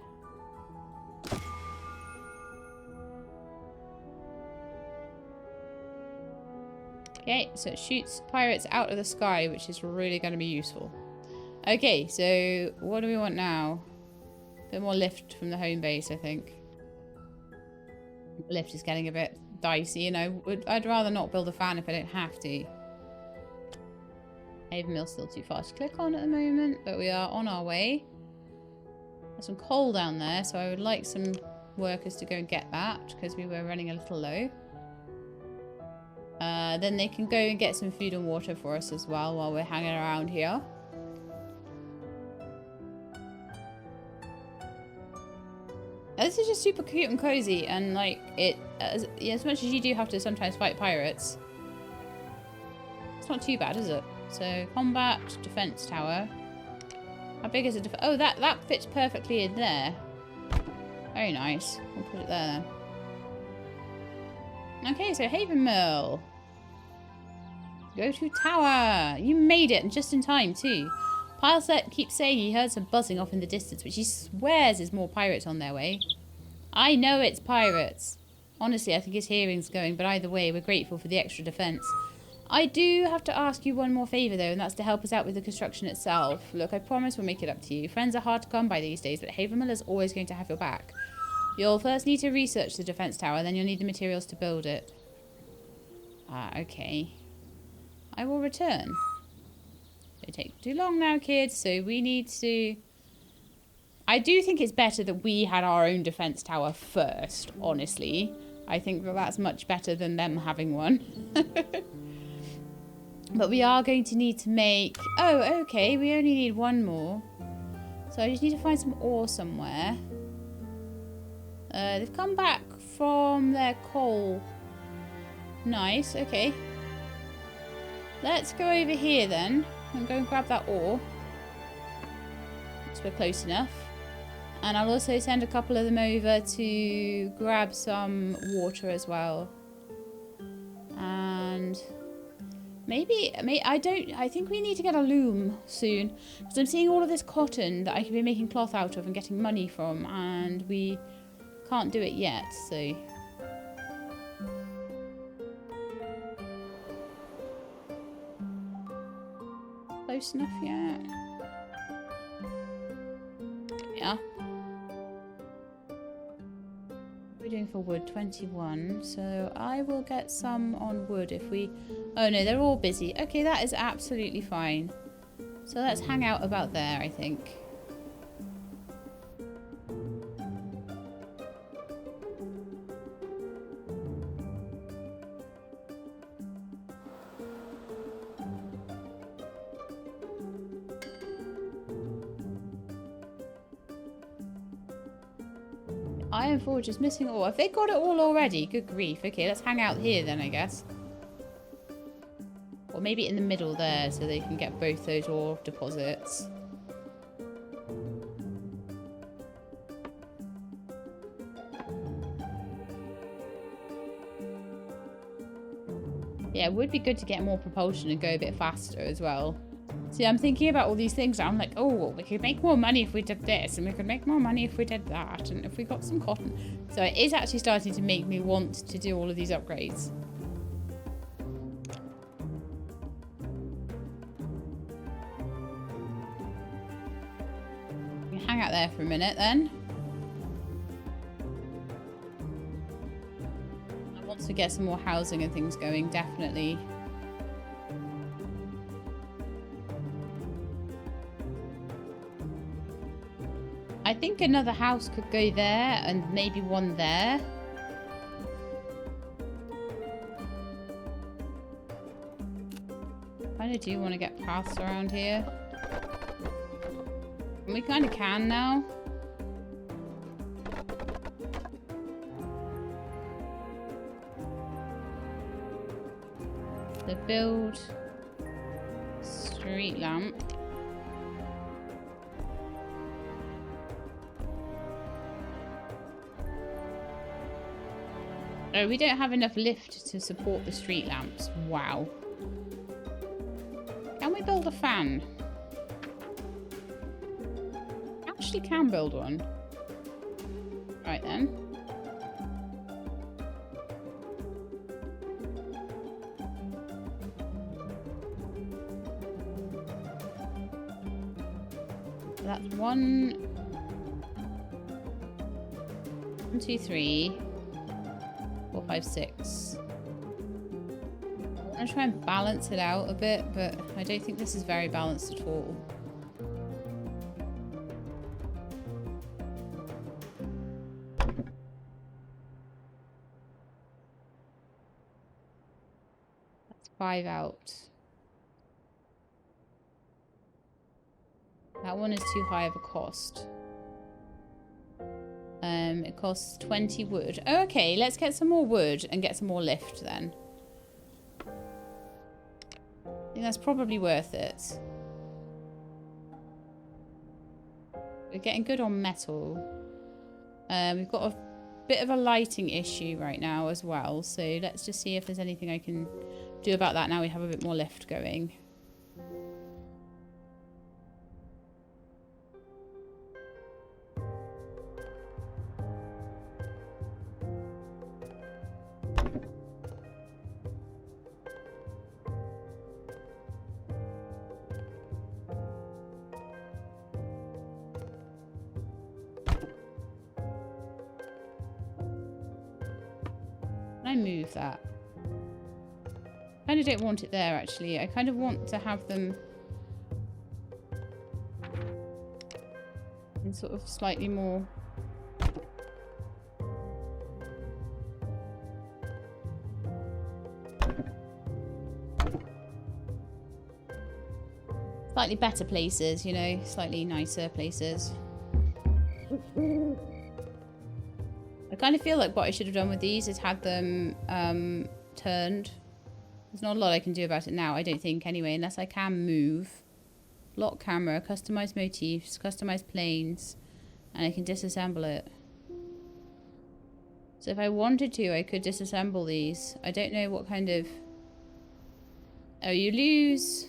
Okay, so it shoots pirates out of the sky, which is really going to be useful. Okay, so what do we want now? A bit more lift from the home base, I think. Lift is getting a bit dicey, you know. I'd rather not build a fan if I don't have to. Haven Mill's still too far to click on at the moment, but we are on our way. There's some coal down there, so I would like some workers to go and get that, because we were running a little low. Then they can go and get some food and water for us as well while we're hanging around here. This is just super cute and cozy, and like as much as you do have to sometimes fight pirates, it's not too bad, is it? So combat defense tower. How big is it? Oh, that fits perfectly in there. Very nice. We'll put it there then. Okay, so Haven Mill. Go to tower. You made it, and just in time too. Pilset keeps saying he heard some buzzing off in the distance, which he swears is more pirates on their way. I know it's pirates. Honestly, I think his hearing's going, but either way, we're grateful for the extra defense. I do have to ask you one more favour, though, and that's to help us out with the construction itself. Look, I promise we'll make it up to you. Friends are hard to come by these days, but Haven Mill is always going to have your back. You'll first need to research the defence tower, then you'll need the materials to build it. Ah, okay. I will return. Don't take too long now, kids, so we need to... I do think it's better that we had our own defence tower first, honestly. I think that that's much better than them having one. But we are going to need to make... Oh, okay, we only need one more. So I just need to find some ore somewhere. They've come back from their coal. Nice, okay. Let's go over here then and go and grab that ore. So we're close enough. And I'll also send a couple of them over to grab some water as well. And Maybe, I think we need to get a loom soon. Because I'm seeing all of this cotton that I could be making cloth out of and getting money from. And we can't do it yet, so... Close enough yet? Yeah. We're doing for wood 21, so I will get some on wood if we... Oh no, they're all busy. Okay, that is absolutely fine. So let's hang out about there, I think. Iron Forge is missing all. Have they got it all already? Good grief. Okay, let's hang out here then, I guess. Or maybe in the middle there so they can get both those ore deposits. Yeah, it would be good to get more propulsion and go a bit faster as well. See, I'm thinking about all these things. I'm like, oh, well, we could make more money if we did this, and we could make more money if we did that, and if we got some cotton. So it is actually starting to make me want to do all of these upgrades. We can hang out there for a minute then. I want to get some more housing and things going, definitely. I think another house could go there and maybe one there. Kind of do want to get paths around here. And we kind of can now. The build street lamp. Oh, we don't have enough lift to support the street lamps. Wow. Can we build a fan? Actually can build one. Right then. So that's 1, 2, 3. 4, 5, 6. I'm going to try and balance it out a bit, but I don't think this is very balanced at all. That's 5 out. That one is too high of a cost. It costs 20 wood. Oh, okay, let's get some more wood and get some more lift then. I think that's probably worth it. We're getting good on metal. We've got a bit of a lighting issue right now as well. So let's just see if there's anything I can do about that now we have a bit more lift going. Move that. I kind of don't want it there actually. I kind of want to have them in sort of slightly more slightly better places, you know, slightly nicer places. I kind of feel like what I should have done with these is had them turned. There's not a lot I can do about it now, I don't think, anyway, unless I can move. Lock camera, customize motifs, customize planes, and I can disassemble it. So if I wanted to, I could disassemble these. I don't know what kind of... Oh, you lose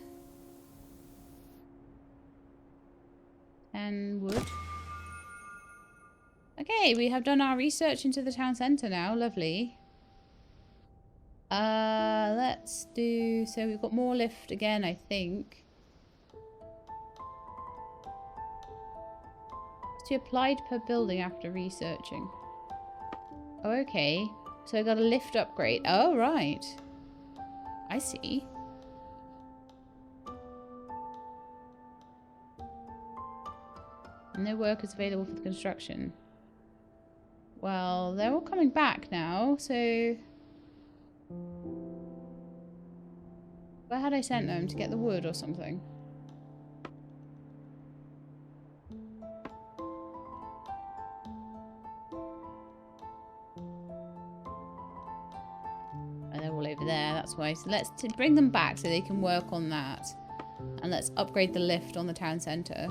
10 wood. Okay, we have done our research into the town centre now. Lovely. Let's do... So we've got more lift again, I think. To be applied per building after researching. Oh, okay. So I got a lift upgrade. Oh, right. I see. No workers available for the construction. Well, they're all coming back now, so... Where had I sent them? To get the wood or something? Oh, they're all over there, that's why. So let's bring them back so they can work on that. And let's upgrade the lift on the town centre.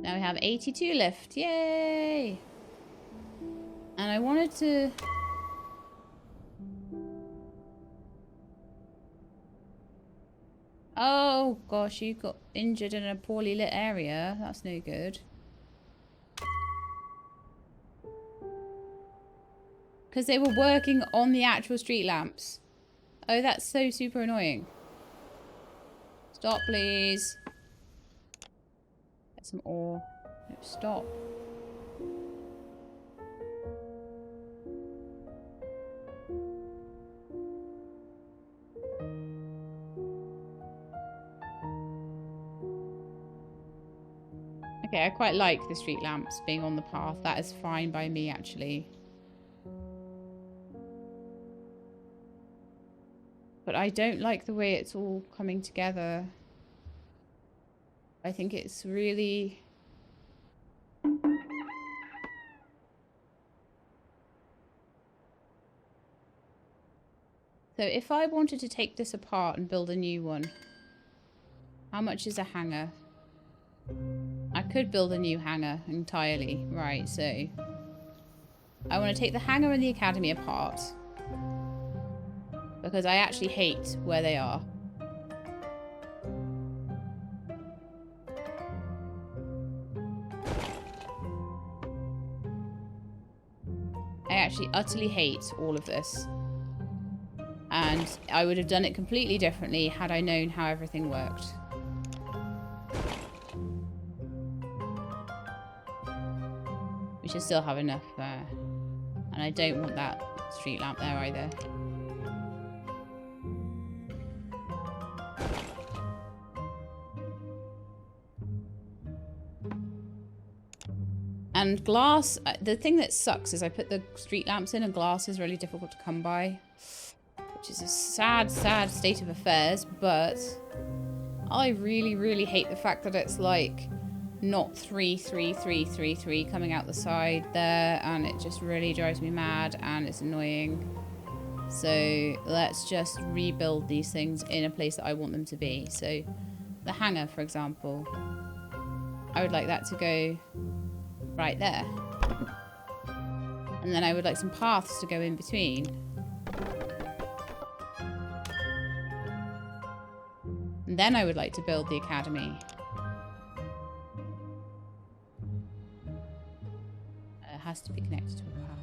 Now we have 82 lift. Yay! And I wanted to... Oh, gosh, you got injured in a poorly lit area. That's no good. Because they were working on the actual street lamps. Oh, that's so super annoying. Stop, please. Get some ore. No, stop. Okay, I quite like the street lamps being on the path. That is fine by me, actually. But I don't like the way it's all coming together. I think it's really... So if I wanted to take this apart and build a new one, how much is a hangar? I could build a new hangar entirely. Right, so I want to take the hangar and the academy apart. Because I actually hate where they are. I actually utterly hate all of this. And I would have done it completely differently had I known how everything worked. We should still have enough there. And I don't want that street lamp there either. And glass, the thing that sucks is I put the street lamps in and glass is really difficult to come by. Which is a sad, sad state of affairs, but I really, really hate the fact that it's like not 3, 3, 3, 3, 3 coming out the side there, and it just really drives me mad and it's annoying. So let's just rebuild these things in a place that I want them to be. So the hangar, for example, I would like that to go right there. And then I would like some paths to go in between. And then I would like to build the academy. It has to be connected to a path.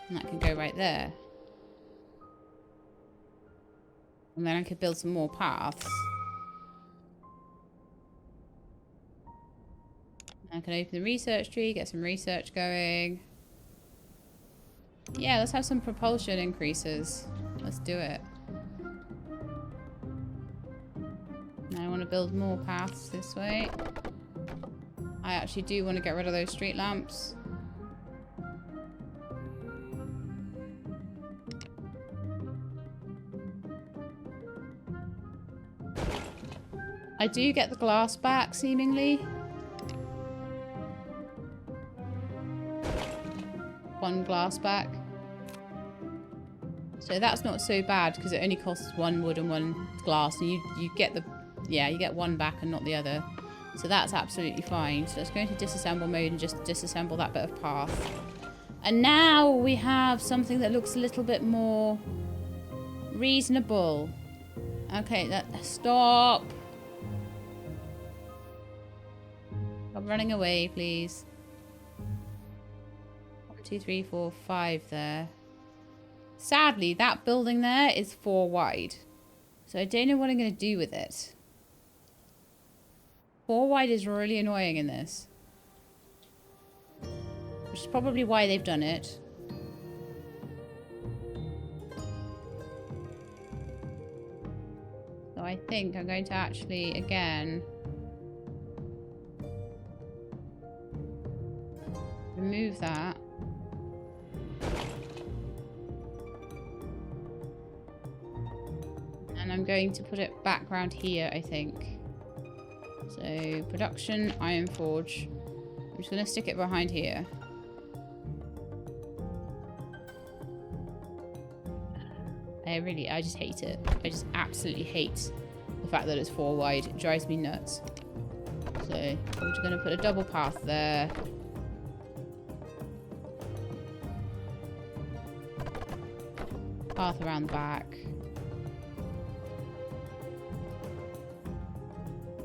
And that can go right there. And then I could build some more paths. I can open the research tree, get some research going. Yeah, let's have some propulsion increases. Let's do it. Now I want to build more paths this way. I actually do want to get rid of those street lamps. I do get the glass back, seemingly. 1 glass back. So that's not so bad because it only costs 1 wood and 1 glass, and you get the... Yeah, you get 1 back and not the other. So that's absolutely fine. So let's go into disassemble mode and just disassemble that bit of path. And now we have something that looks a little bit more reasonable. Okay, stop. Stop running away, please. 1, 2, 3, 4, 5 there. Sadly, that building there is 4 wide. So I don't know what I'm going to do with it. 4 wide is really annoying in this. Which is probably why they've done it. So I think I'm going to actually, again, remove that. And I'm going to put it back around here, I think. So, production, iron forge. I'm just going to stick it behind here. I just hate it. I just absolutely hate the fact that it's 4 wide. It drives me nuts. So, I'm just going to put a double path there. Path around the back.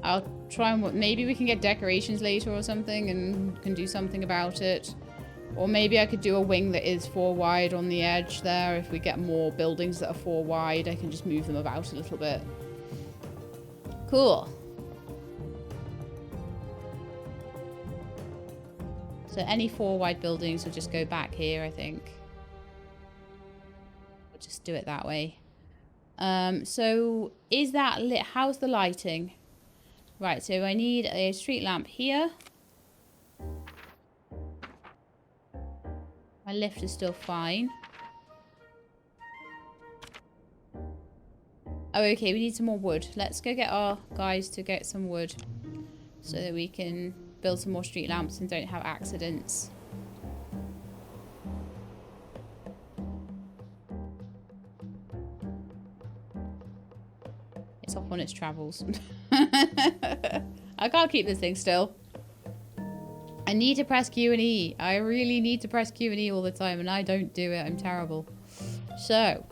I'll try and... Maybe we can get decorations later or something and can do something about it. Or maybe I could do a wing that is 4 wide on the edge there. If we get more buildings that are 4 wide, I can just move them about a little bit. Cool. So any 4 wide buildings will just go back here, I think. We'll just do it that way. So is that lit? How's the lighting? Right, so I need a street lamp here. My lift is still fine. Oh, okay, we need some more wood. Let's go get our guys to get some wood so that we can build some more street lamps and don't have accidents. It's off on its travels. I can't keep this thing still. I need to press Q and E. I really need to press Q and E all the time, and I don't do it. I'm terrible. So,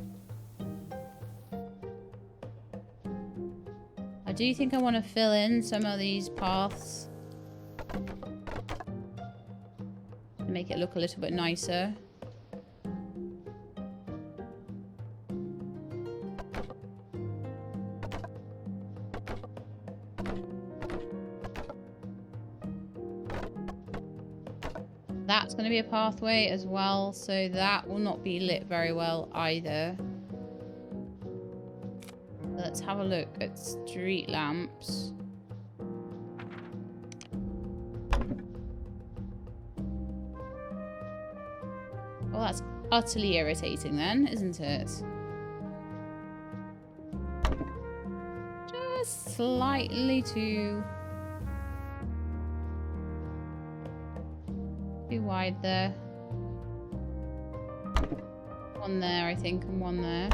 I do think I want to fill in some of these paths to make it look a little bit nicer. That's going to be a pathway as well, so that will not be lit very well either. Let's have a look at street lamps. Well, that's utterly irritating then, isn't it? Just slightly too wide there. One there, I think, and one there.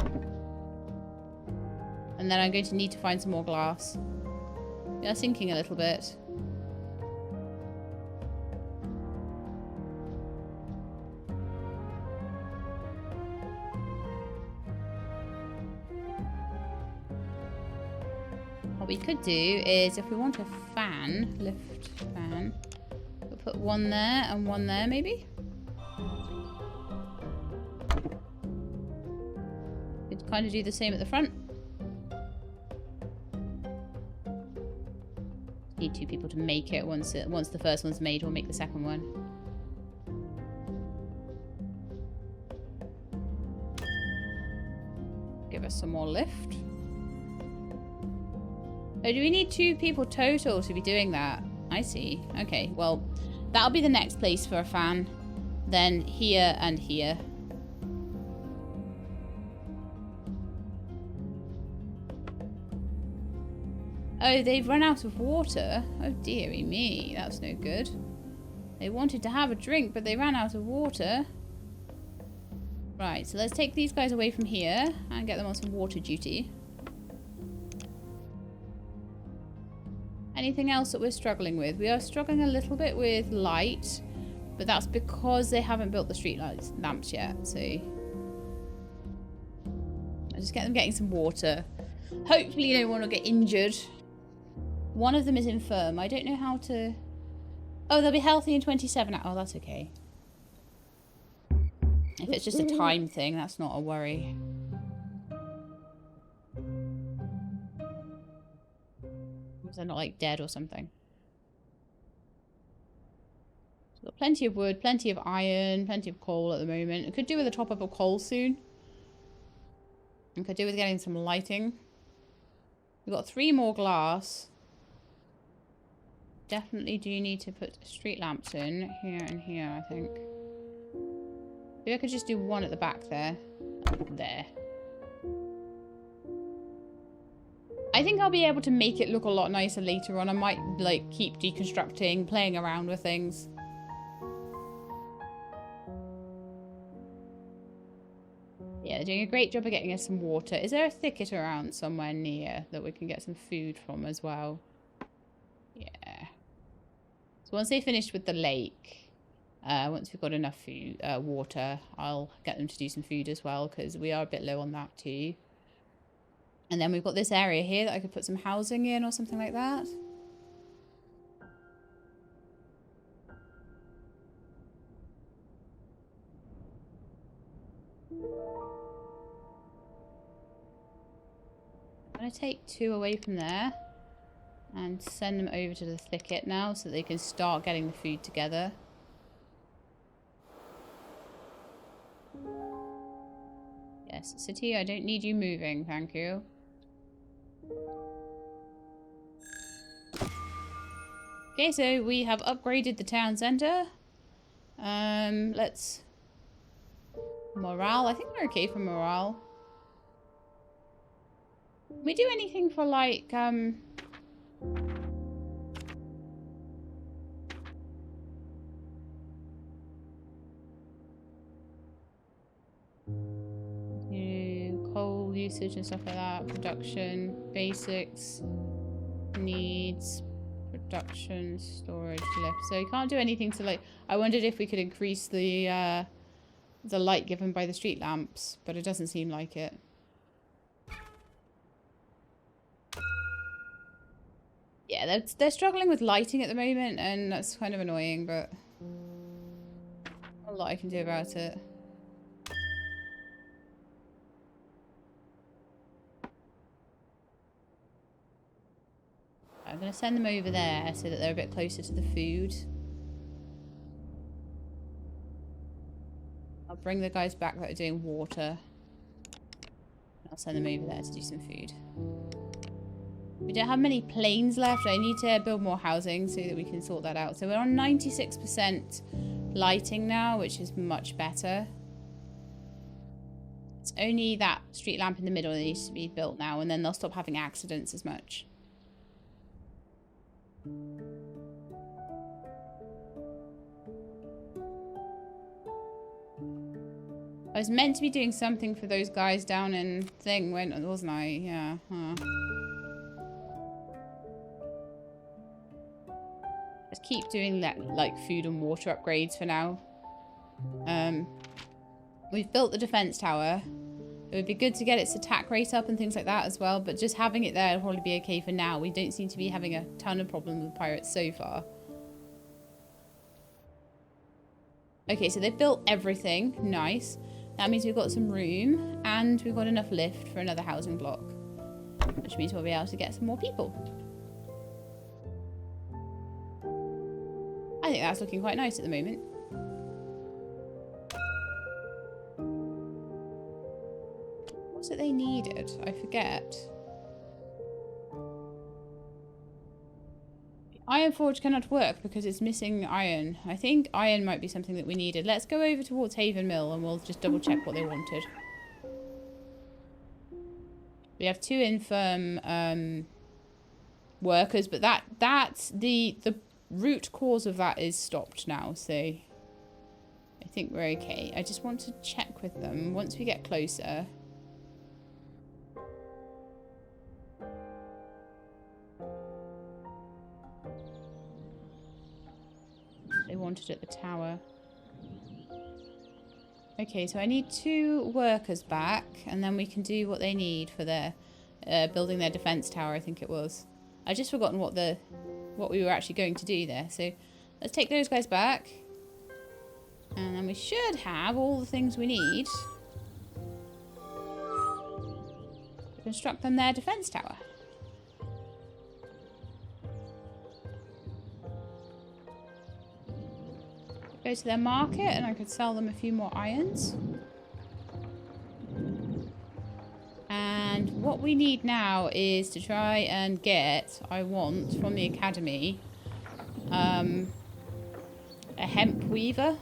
And then I'm going to need to find some more glass. We are sinking a little bit. What we could do is, if we want a fan, lift fan, we'll put one there and one there, maybe? Could kind of do the same at the front. Need 2 people to make it. Once the first one's made, we'll make the second one. Give us some more lift. Oh, do we need 2 people total to be doing that? I see. Okay, well, that'll be the next place for a fan. Then here and here. Oh, they've run out of water. Oh, dearie me. That's no good. They wanted to have a drink, but they ran out of water. Right, so let's take these guys away from here and get them on some water duty. Anything else that we're struggling with? We are struggling a little bit with light, but that's because they haven't built the street lamps yet. So I just get them getting some water. Hopefully no one will get injured. One of them is infirm. I don't know how to... Oh, they'll be healthy in 27 hours. Oh, that's okay. If it's just a time thing, that's not a worry. They're not like dead or something. So we've got plenty of wood, plenty of iron, plenty of coal at the moment. I could do with a top up of coal soon. I could do with getting some lighting. We've got 3 more glass. Definitely do need to put street lamps in here and here, I think. Maybe I could just do one at the back there. There. I think I'll be able to make it look a lot nicer later on. I might, like, keep deconstructing, playing around with things. Yeah, they're doing a great job of getting us some water. Is there a thicket around somewhere near that we can get some food from as well? Yeah. So once they finish with the lake, once we've got enough food, water, I'll get them to do some food as well, because we are a bit low on that too. And then we've got this area here that I could put some housing in or something like that. I'm going to take 2 away from there and send them over to the thicket now so they can start getting the food together. Yes, City, I don't need you moving, thank you. Okay, so we have upgraded the town centre. Let's... Morale. I think we're okay for morale. Can we do anything for, like, coal usage and stuff like that. Production, basics, needs... Production, storage, lift. So you can't do anything to, like... I wondered if we could increase the light given by the street lamps, but it doesn't seem like it. Yeah, they're struggling with lighting at the moment, and that's kind of annoying, but not a lot I can do about it. I'm going to send them over there so that they're a bit closer to the food. I'll bring the guys back that are doing water. I'll send them over there to do some food. We don't have many planes left. I need to build more housing so that we can sort that out. So we're on 96% lighting now, which is much better. It's only that street lamp in the middle that needs to be built now, and then they'll stop having accidents as much. I was meant to be doing something for those guys down in thing, wasn't I? Yeah. Huh. Just keep doing like food and water upgrades for now. We've built the defense tower. It would be good to get its attack rate up and things like that as well, but just having it there will probably be okay for now. We don't seem to be having a ton of problems with pirates so far. Okay, so they've built everything. Nice. That means we've got some room, and we've got enough lift for another housing block, which means we'll be able to get some more people. I think that's looking quite nice at the moment. What's it they needed? I forget. Iron Forge cannot work because it's missing iron. I think iron might be something that we needed. Let's go over towards Haven Mill and we'll just double check what they wanted. We have 2 infirm workers, but that's the root cause of that is stopped now, so I think we're okay. I just want to check with them once we get closer. wanted at the tower. Okay, so I need 2 workers back, and then we can do what they need for their building their defense tower, I think it was. I've just forgotten what we were actually going to do there. So let's take those guys back. And then we should have all the things we need to construct them their defense tower. Go to their market and I could sell them a few more irons. And what we need now is to try and get, I want from the academy, a hemp weaver,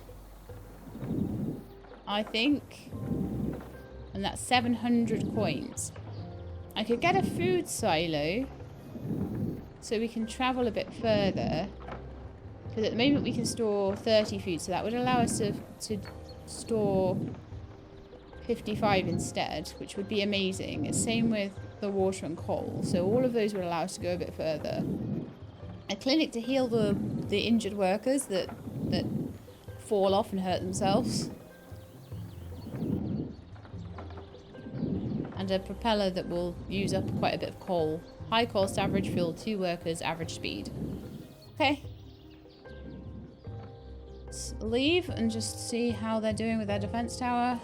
I think. And that's 700 coins. I could get a food silo so we can travel a bit further. Because at the moment we can store 30 food, so that would allow us to store 55 instead, which would be amazing. It's same with the water and coal, so all of those would allow us to go a bit further. A clinic to heal the injured workers that fall off and hurt themselves. And a propeller that will use up quite a bit of coal. High cost, average fuel, 2 workers, average speed. Okay. Let's leave and just see how they're doing with their defense tower.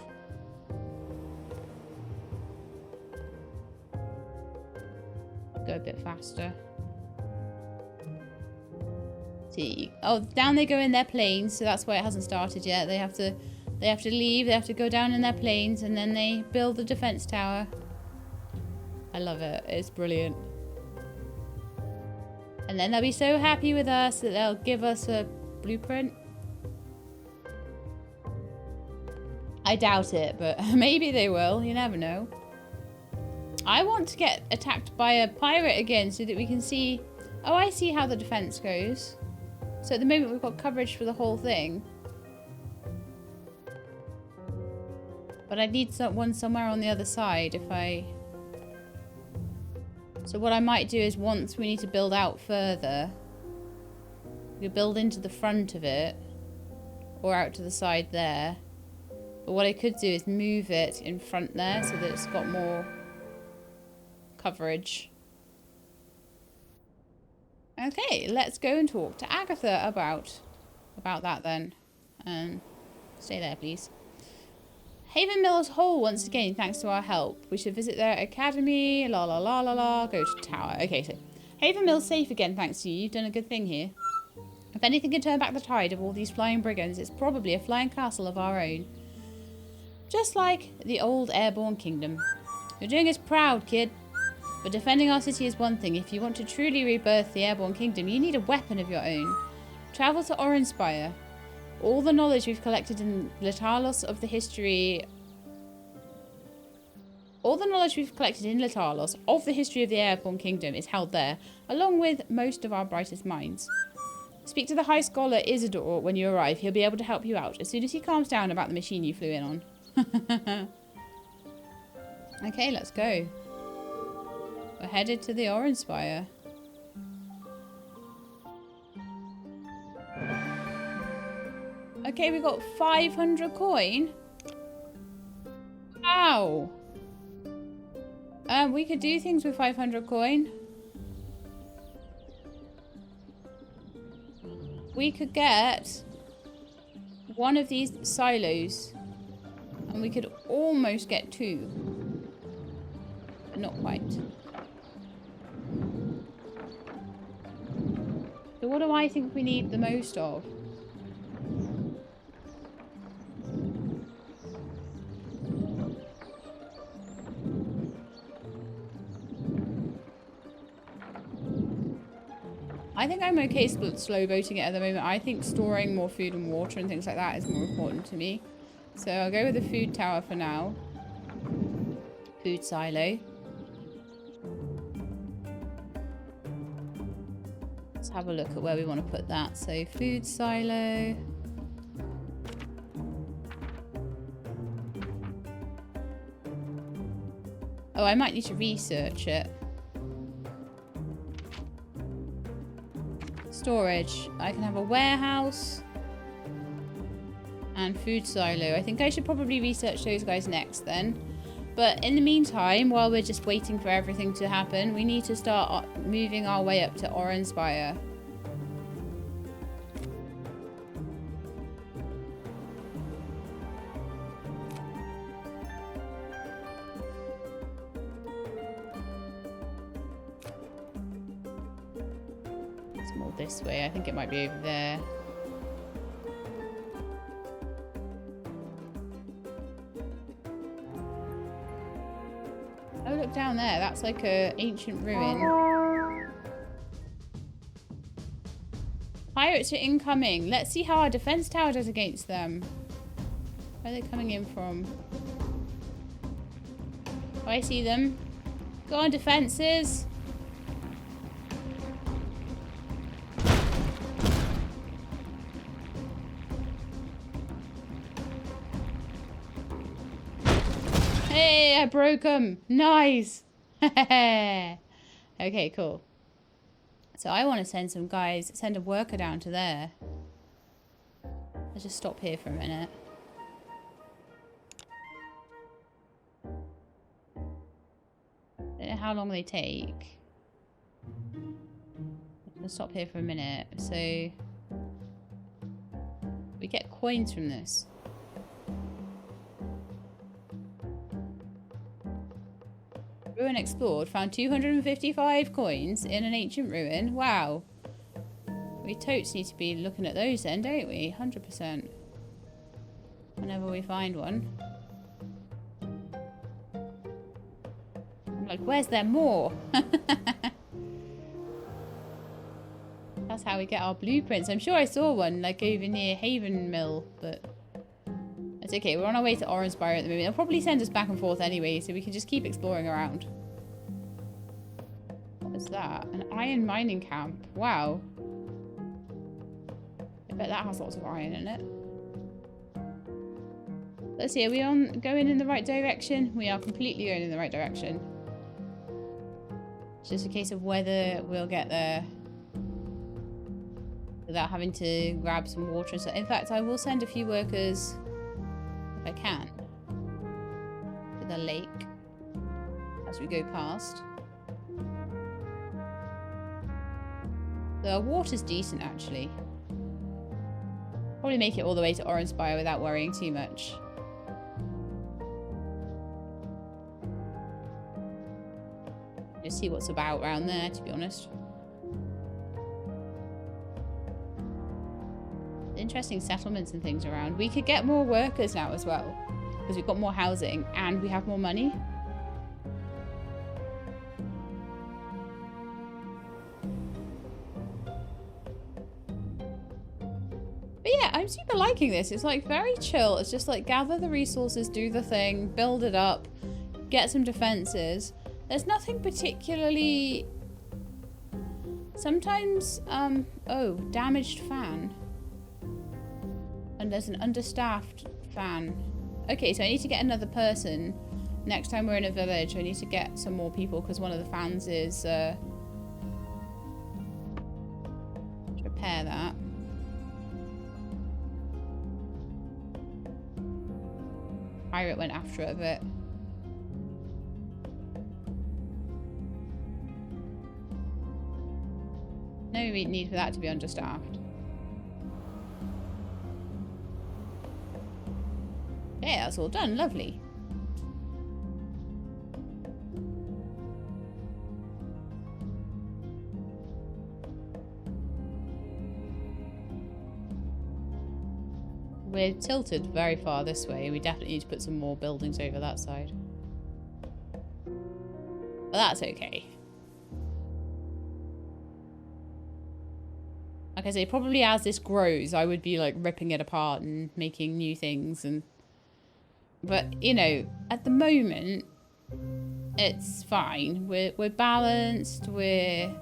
Go a bit faster. See. Oh, down they go in their planes, so that's why it hasn't started yet. They have to leave, they have to go down in their planes, and then they build the defense tower. I love it. It's brilliant. And then they'll be so happy with us that they'll give us a blueprint. I doubt it, but maybe they will. You never know. I want to get attacked by a pirate again so that we can see... Oh, I see how the defense goes. So at the moment we've got coverage for the whole thing. But I need one somewhere on the other side if I... So what I might do is once we need to build out further, we build into the front of it or out to the side there. But what I could do is move it in front there so that it's got more coverage. Okay, let's go and talk to Agatha about that then. Stay there, please. Haven Miller's Hall once again, thanks to our help. We should visit their academy. La la la la la. Go to tower. Okay, so Haven Mill's safe again, thanks to you. You've done a good thing here. If anything can turn back the tide of all these flying brigands, it's probably a flying castle of our own. Just like the old Airborne kingdom. You're doing us proud, kid. But defending our city is one thing. If you want to truly rebirth the Airborne kingdom, you need a weapon of your own. Travel to Orin Spire. All the knowledge we've collected in Letalos of the history... All the knowledge we've collected in Letalos of the history of the Airborne kingdom is held there, along with most of our brightest minds. Speak to the High Scholar Isidore when you arrive. He'll be able to help you out as soon as he calms down about the machine you flew in on. Okay, let's go. We're headed to the Orin Spire. Okay, we got 500 coin. Ow. We could do things with 500 coin. We could get one of these silos. And we could almost get 2. But not quite. So what do I think we need the most of? I think I'm okay slow boating it at the moment. I think storing more food and water and things like that is more important to me. So I'll go with the food tower for now. Food silo. Let's have a look at where we want to put that. So food silo. Oh, I might need to research it. Storage. I can have a warehouse. and food silo. I think I should probably research those guys next then. But in the meantime, while we're just waiting for everything to happen, we need to start moving our way up to Orin Spire. It's more this way. I think it might be over there. Oh, look down there. That's like a ancient ruin. Pirates are incoming. Let's see how our defense tower does against them. Where are they coming in from? Oh, I see them. Go on, defenses. Hey, I broke them. Nice. Okay, cool. So I want to send some guys, send a worker down to there. Let's just stop here for a minute. I don't know how long they take. Let's stop here for a minute. So we get coins from this. Ruin explored. Found 255 coins in an ancient ruin. Wow. We totes need to be looking at those then, don't we? 100%. Whenever we find one. I'm like, where's there more? That's how we get our blueprints. I'm sure I saw one like over near Haven Mill, but it's okay. We're on our way to Orin Spire at the moment. They'll probably send us back and forth anyway, so we can just keep exploring around. What is that? An iron mining camp. Wow. I bet that has lots of iron in it. Let's see, are we going in the right direction? We are completely going in the right direction. It's just a case of whether we'll get there without having to grab some water and stuff. In fact, I will send a few workers, if I can, to the lake as we go past. The water's decent, actually. Probably make it all the way to Orin Spire without worrying too much. Just see what's about around there, to be honest. Interesting settlements and things around. We could get more workers now as well, because we've got more housing and we have more money. But yeah, I'm super liking this. It's like very chill. It's just like gather the resources, do the thing, build it up, get some defenses. There's nothing particularly... Sometimes, oh, damaged fan. And there's an understaffed fan. Okay, so I need to get another person. Next time we're in a village, I need to get some more people because one of the fans is... repair that. Pirate went after it a bit. No need for that to be understaffed. Yeah, that's all done. Lovely. We're tilted very far this way. We definitely need to put some more buildings over that side. But that's okay. Like I say, probably as this grows, I would be like ripping it apart and making new things. But, you know, at the moment, it's fine. We're balanced. We're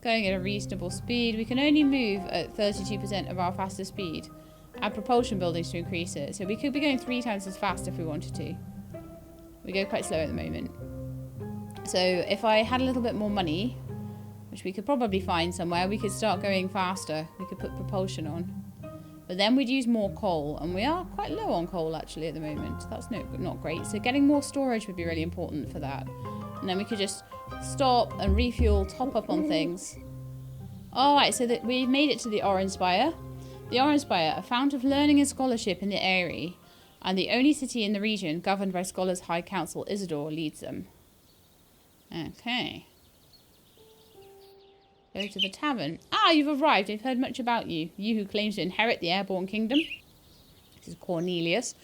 going at a reasonable speed. We can only move at 32% of our fastest speed. Add propulsion buildings to increase it. So we could be going 3 times as fast if we wanted to. We go quite slow at the moment. So if I had a little bit more money, which we could probably find somewhere, we could start going faster. We could put propulsion on. But then we'd use more coal, and we are quite low on coal actually at the moment. That's not great. So getting more storage would be really important for that. And then we could just stop and refuel, top up on things. Alright, so that we've made it to the Orin Spire. The Orin Spire, a fount of learning and scholarship in the area, and the only city in the region governed by Scholars High Council Isidore leads them. Okay. Go to the tavern. Ah, you've arrived. I've heard much about you. You who claims to inherit the Airborne Kingdom. This is Cornelius.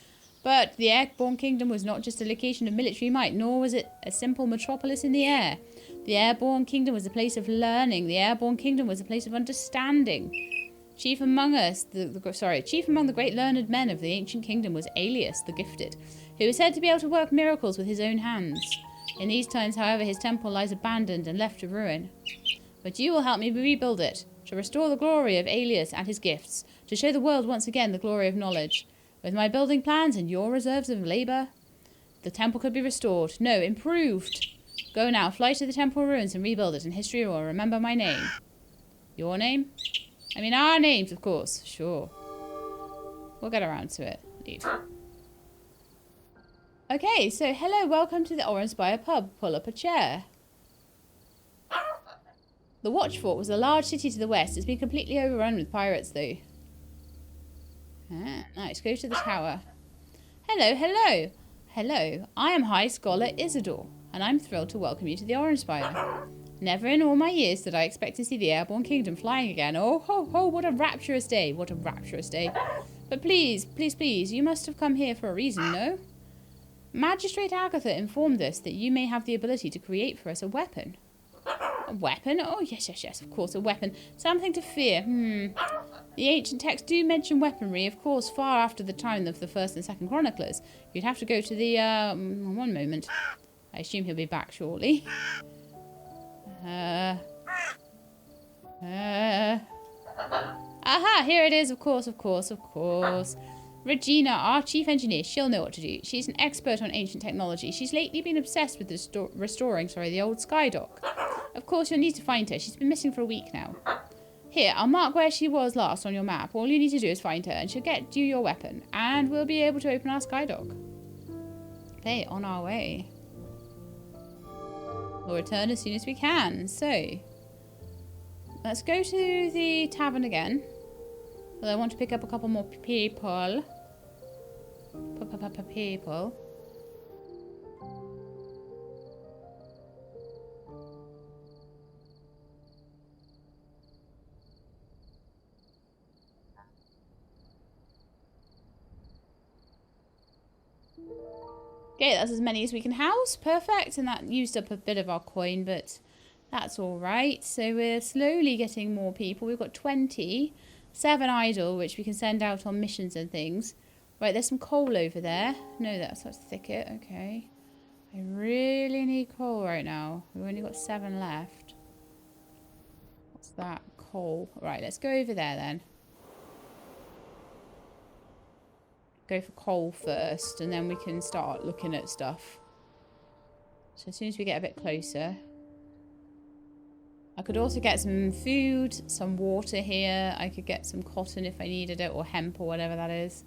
But the Airborne Kingdom was not just a location of military might, nor was it a simple metropolis in the air. The Airborne Kingdom was a place of learning. The Airborne Kingdom was a place of understanding. Chief among the great learned men of the ancient kingdom was Aelius the Gifted, who was said to be able to work miracles with his own hands. In these times, however, his temple lies abandoned and left to ruin. But you will help me rebuild it, to restore the glory of Aelius and his gifts, to show the world once again the glory of knowledge. With my building plans and your reserves of labour, the temple could be restored. No, improved. Go now, fly to the temple ruins and rebuild it, and history will remember my name. Your name? I mean, our names, of course. Sure. We'll get around to it. Leave. Okay, so hello, welcome to the Orin Spire pub. Pull up a chair. The Watchfort was a large city to the west. It's been completely overrun with pirates, though. Ah, nice. Go to the tower. Hello, hello. Hello, I am High Scholar Isidore, and I'm thrilled to welcome you to the Orin Spire. Never in all my years did I expect to see the Airborne Kingdom flying again. Oh, ho, ho, what a rapturous day. What a rapturous day. But please, please, please, you must have come here for a reason, no? Magistrate Agatha informed us that you may have the ability to create for us a weapon. A weapon? Oh, yes, yes, yes, of course, a weapon. Something to fear. The ancient texts do mention weaponry, of course, far after the time of the First and Second Chroniclers. You'd have to go to the, one moment. I assume he'll be back shortly. Aha, here it is, of course, of course, of course. Regina, our chief engineer, she'll know what to do. She's an expert on ancient technology. She's lately been obsessed with restoring the old sky dock. Of course, you'll need to find her. She's been missing for a week now. Here, I'll mark where she was last on your map. All you need to do is find her, and she'll get you your weapon. And we'll be able to open our sky dock. Okay, on our way. We'll return as soon as we can. So, let's go to the tavern again. Well, I want to pick up a couple more people. People. Okay, that's as many as we can house. Perfect. And that used up a bit of our coin, but that's all right. So we're slowly getting more people. We've got 20. 7 idle, which we can send out on missions and things. Right, there's some coal over there. No, that's a thicket. Okay. I really need coal right now. We've only got 7 left. What's that? Coal. Right, let's go over there then. Go for coal first, and then we can start looking at stuff. So as soon as we get a bit closer. I could also get some food, some water here. I could get some cotton if I needed it, or hemp, or whatever that is.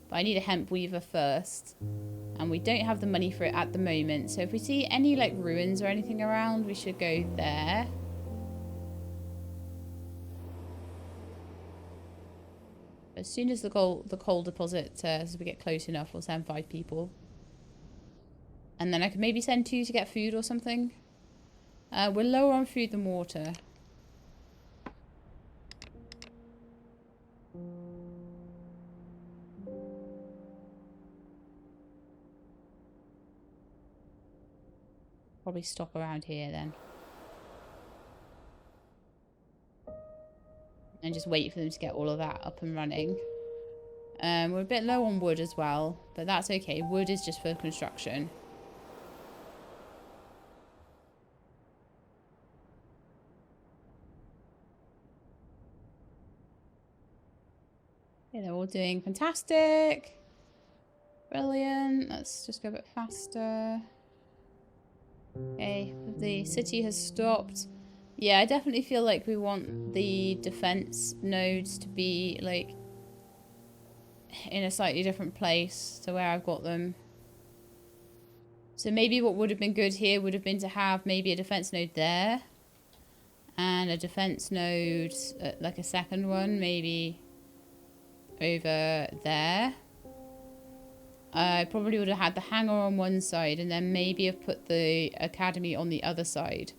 But I need a hemp weaver first. And we don't have the money for it at the moment. So if we see any, like, ruins or anything around, we should go there. As soon as the coal deposit, as we get close enough, we'll send 5 people. And then I could maybe send 2 to get food or something. We're lower on food than water. Probably stop around here then. And just wait for them to get all of that up and running. We're a bit low on wood as well, but that's okay. Wood is just for construction. Yeah, they're all doing fantastic. Brilliant. Let's just go a bit faster. Okay, the city has stopped. Yeah, I definitely feel like we want the defense nodes to be, like, in a slightly different place to where I've got them. So maybe what would have been good here would have been to have maybe a defense node there. And a defense node, like a second one, maybe over there. I probably would have had the hangar on one side and then maybe have put the academy on the other side.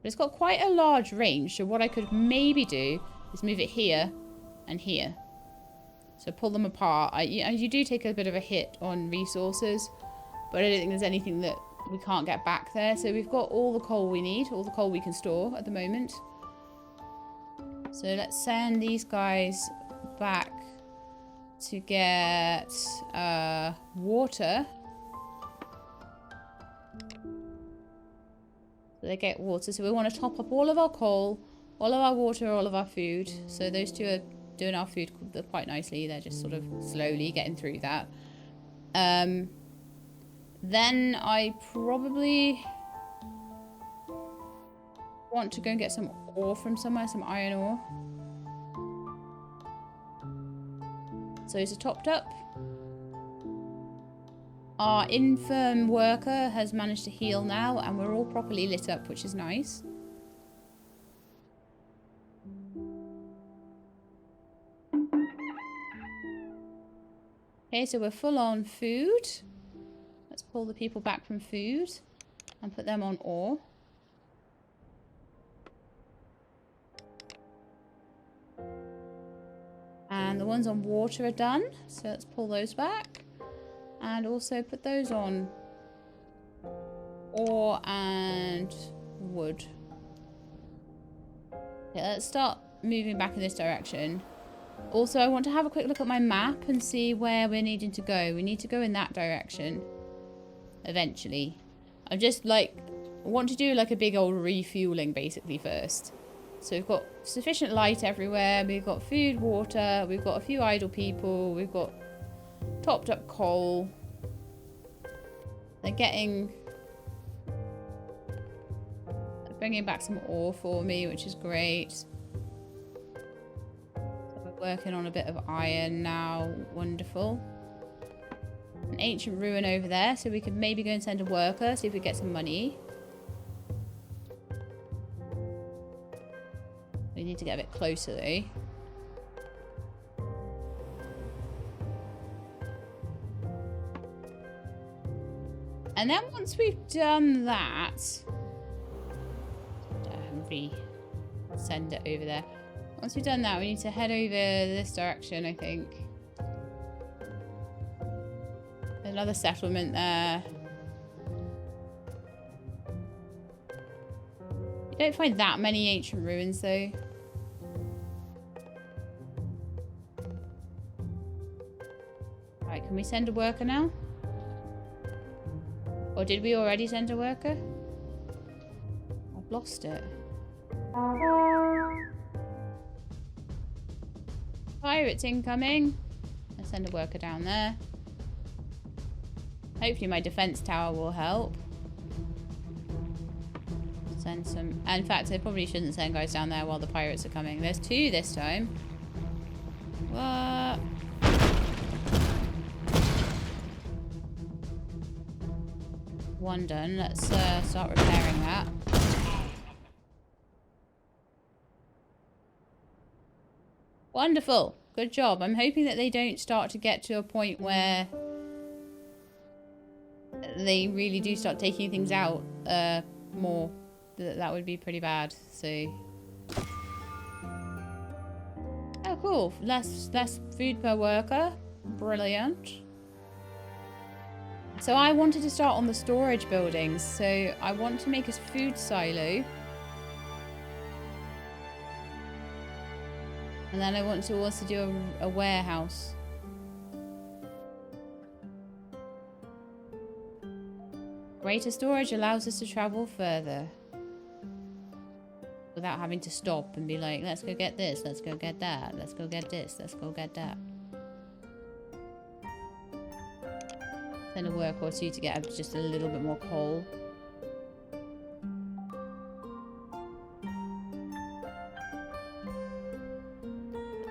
But it's got quite a large range, so what I could maybe do is move it here and here. So pull them apart. You do take a bit of a hit on resources, but I don't think there's anything that we can't get back there. So we've got all the coal we need, all the coal we can store at the moment. So let's send these guys back to get water. So they get water. So we want to top up all of our coal, all of our water, all of our food. So those two are doing our food quite nicely. They're just sort of slowly getting through that. Then I probably want to go and get some ore from somewhere, some iron ore. So it's topped up. Our infirm worker has managed to heal now, and we're all properly lit up, which is nice. Okay, so we're full on food. Let's pull the people back from food and put them on ore. And the ones on water are done, so let's pull those back. And also put those on ore and wood. Okay, let's start moving back in this direction. Also, I want to have a quick look at my map and see where we're needing to go. We need to go in that direction eventually. I just want to do like a big old refueling basically first. So we've got sufficient light everywhere. We've got food, water. We've got a few idle people. We've got topped up coal. They're bringing back some ore for me, which is great. So we're working on a bit of iron now. Wonderful. An ancient ruin over there, so we could maybe go and send a worker, see if we get some money. We need to get a bit closer though. And then once we've done that, send it over there. Once we've done that, we need to head over this direction, I think. Another settlement there. You don't find that many ancient ruins though. Right, can we send a worker now? Or did we already send a worker? I've lost it. Pirates incoming. Let's send a worker down there. Hopefully my defense tower will help. Send some... In fact, I probably shouldn't send guys down there while the pirates are coming. There's two this time. What? One done. Let's start repairing that. Wonderful. Good job. I'm hoping that they don't start to get to a point where they really do start taking things out more. That would be pretty bad. So, oh cool, less food per worker. Brilliant. So I wanted to start on the storage buildings. So I want to make a food silo, and then I want to also do a warehouse. Greater storage allows us to travel further without having to stop and be like, let's go get this, let's go get that, let's go get this, let's go get that. Send a worker or two to get just a little bit more coal.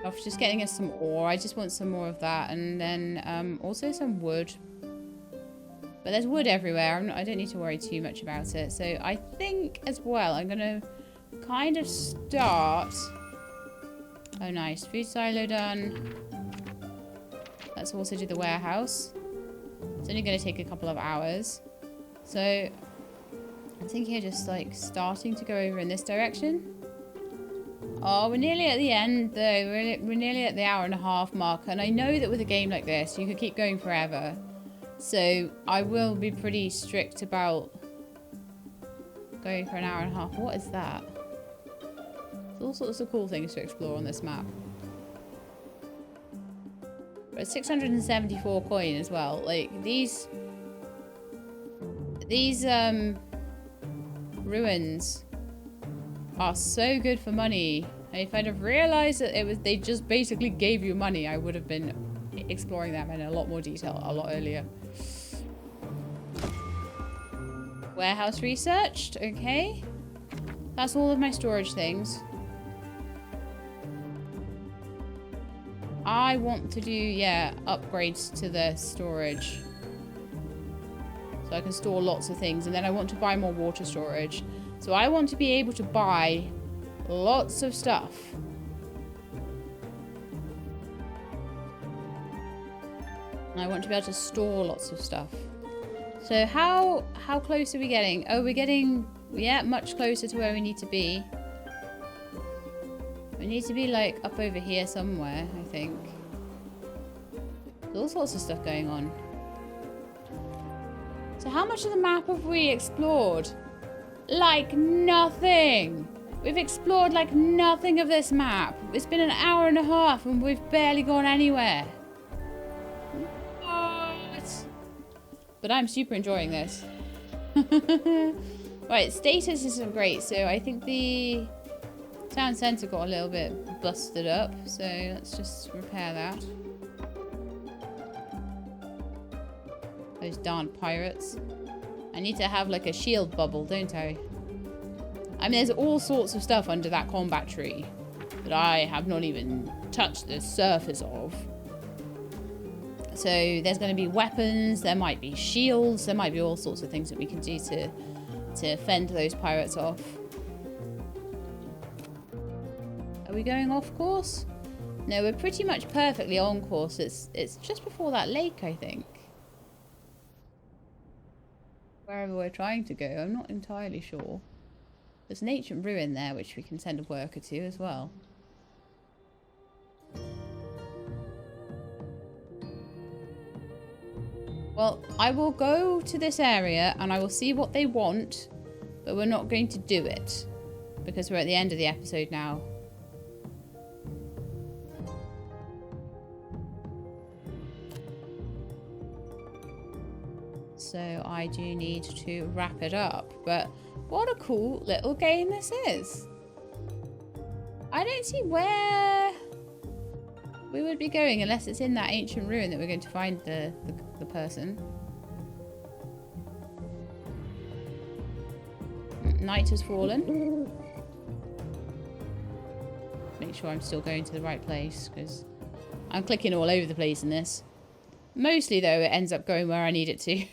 of just getting us some ore. I just want some more of that, and then also some wood. But there's wood everywhere. I don't need to worry too much about it. So I think as well, I'm going to kind of start... Oh, nice. Food silo done. Let's also do the warehouse. It's only going to take a couple of hours. So I'm thinking of just like starting to go over in this direction. Oh, we're nearly at the end though. We're nearly at the hour-and-a-half mark. And I know that with a game like this, you could keep going forever. So I will be pretty strict about going for an hour-and-a-half. What is that? There's all sorts of cool things to explore on this map. But 674 coin as well. Like these ruins are so good for money. If I'd have realized that they just basically gave you money, I would have been exploring them in a lot more detail a lot earlier. Warehouse researched, okay. That's all of my storage things. I want to do, yeah, upgrades to the storage. So I can store lots of things. And then I want to buy more water storage. So I want to be able to buy lots of stuff. And I want to be able to store lots of stuff. So how close are we getting? Oh, we're getting, yeah, much closer to where we need to be. We need to be like up over here somewhere, I think. There's all sorts of stuff going on. So how much of the map have we explored? Like nothing. We've explored like nothing of this map. It's been an hour-and-a-half and we've barely gone anywhere. What? But I'm super enjoying this. Right, status isn't great, so I think the town centre got a little bit busted up, so let's just repair that. Those darn pirates. I need to have like a shield bubble, don't I? I mean, there's all sorts of stuff under that combat tree that I have not even touched the surface of. So there's going to be weapons, there might be shields, there might be all sorts of things that we can do to fend those pirates off. Are we going off course? No, we're pretty much perfectly on course. It's just before that lake, I think. Wherever we're trying to go, I'm not entirely sure. There's an ancient ruin there, which we can send a worker to as well. Well, I will go to this area and I will see what they want, but we're not going to do it because we're at the end of the episode now. So I do need to wrap it up, but what a cool little game this is. I don't see where we would be going unless it's in that ancient ruin that we're going to find the person. Night has fallen. Make sure I'm still going to the right place because I'm clicking all over the place in this. Mostly though, it ends up going where I need it to.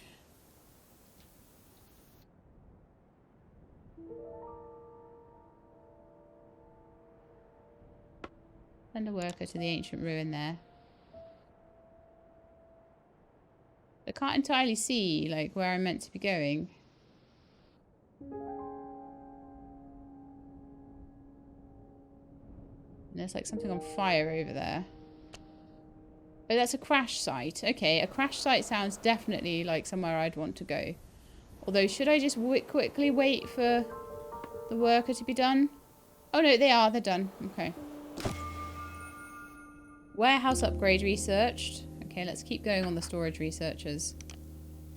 Send a worker to the ancient ruin there. I can't entirely see like where I'm meant to be going. And there's like something on fire over there. Oh, that's a crash site. Okay, a crash site sounds definitely like somewhere I'd want to go. Although, should I just quickly wait for the worker to be done? Oh no, they're done. Okay. Warehouse upgrade researched. Okay, let's keep going on the storage researchers.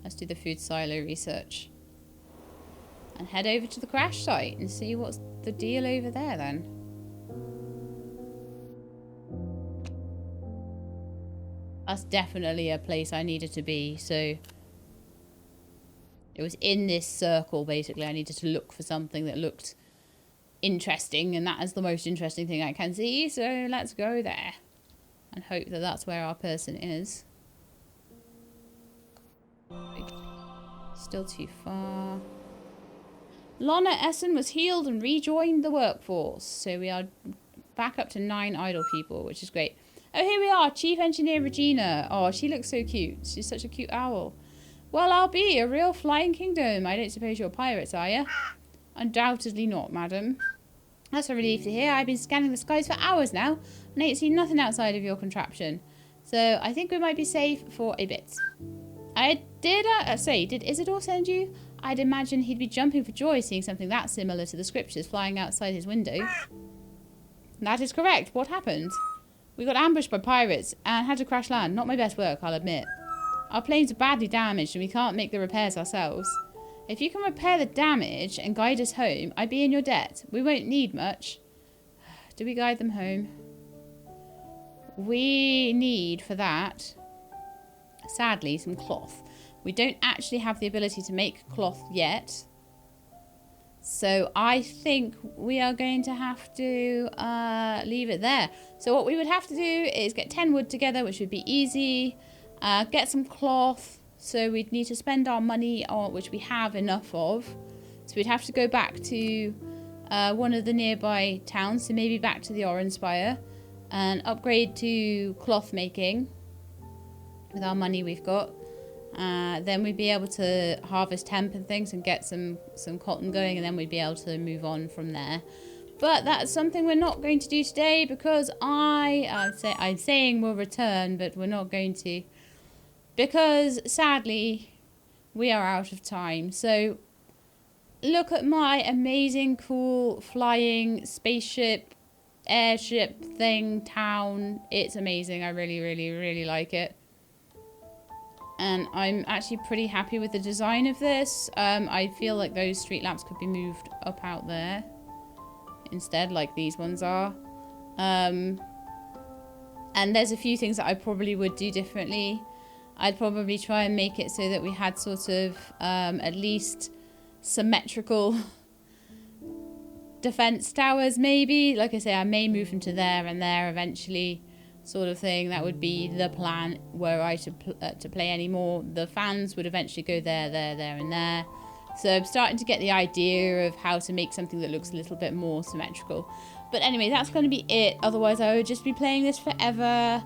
Let's do the food silo research. And head over to the crash site and see what's the deal over there then. That's definitely a place I needed to be, so... It was in this circle, basically. I needed to look for something that looked interesting, and that is the most interesting thing I can see. So let's go there and hope that that's where our person is. Still too far. Lana Essen was healed and rejoined the workforce. So we are back up to 9 idle people, which is great. Oh, here we are, Chief Engineer Regina. Oh, she looks so cute. She's such a cute owl. Well, I'll be a real flying kingdom. I don't suppose you're pirates, are you? Undoubtedly not, madam. That's a relief to hear. I've been scanning the skies for hours now, and ain't seen nothing outside of your contraption. So I think we might be safe for a bit. I did say, did Isidore send you? I'd imagine he'd be jumping for joy seeing something that similar to the scriptures flying outside his window. That is correct. What happened? We got ambushed by pirates and had to crash land. Not my best work, I'll admit. Our planes are badly damaged and we can't make the repairs ourselves. If you can repair the damage and guide us home, I'd be in your debt. We won't need much. Do we guide them home? We need, for that, sadly, some cloth. We don't actually have the ability to make cloth yet. So I think we are going to have to leave it there. So what we would have to do is get 10 wood together, which would be easy. Get some cloth. So we'd need to spend our money, on which we have enough of. So we'd have to go back to one of the nearby towns. So maybe back to the Orin Spire. And upgrade to cloth making. With our money we've got. Then we'd be able to harvest hemp and things and get some cotton going, and then we'd be able to move on from there. But that's something we're not going to do today because I'm saying we'll return, but we're not going to, because sadly we are out of time. So look at my amazing, cool flying spaceship, airship thing, town. It's amazing. I really, really, really like it. And I'm actually pretty happy with the design of this. I feel like those street lamps could be moved up out there instead, like these ones are. And there's a few things that I probably would do differently. I'd probably try and make it so that we had sort of at least symmetrical defense towers, maybe. Like I say, I may move them to there and there eventually. Sort of thing. That would be the plan were I to play anymore. The fans would eventually go there, there, there, and there. So I'm starting to get the idea of how to make something that looks a little bit more symmetrical. But anyway, that's going to be it. Otherwise, I would just be playing this forever,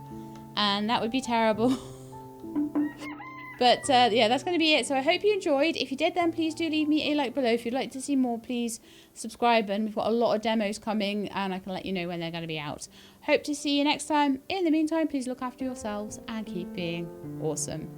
and that would be terrible. But yeah, that's going to be it. So I hope you enjoyed. If you did, then please do leave me a like below. If you'd like to see more, please subscribe. And we've got a lot of demos coming, and I can let you know when they're going to be out. Hope to see you next time. In the meantime, please look after yourselves and keep being awesome.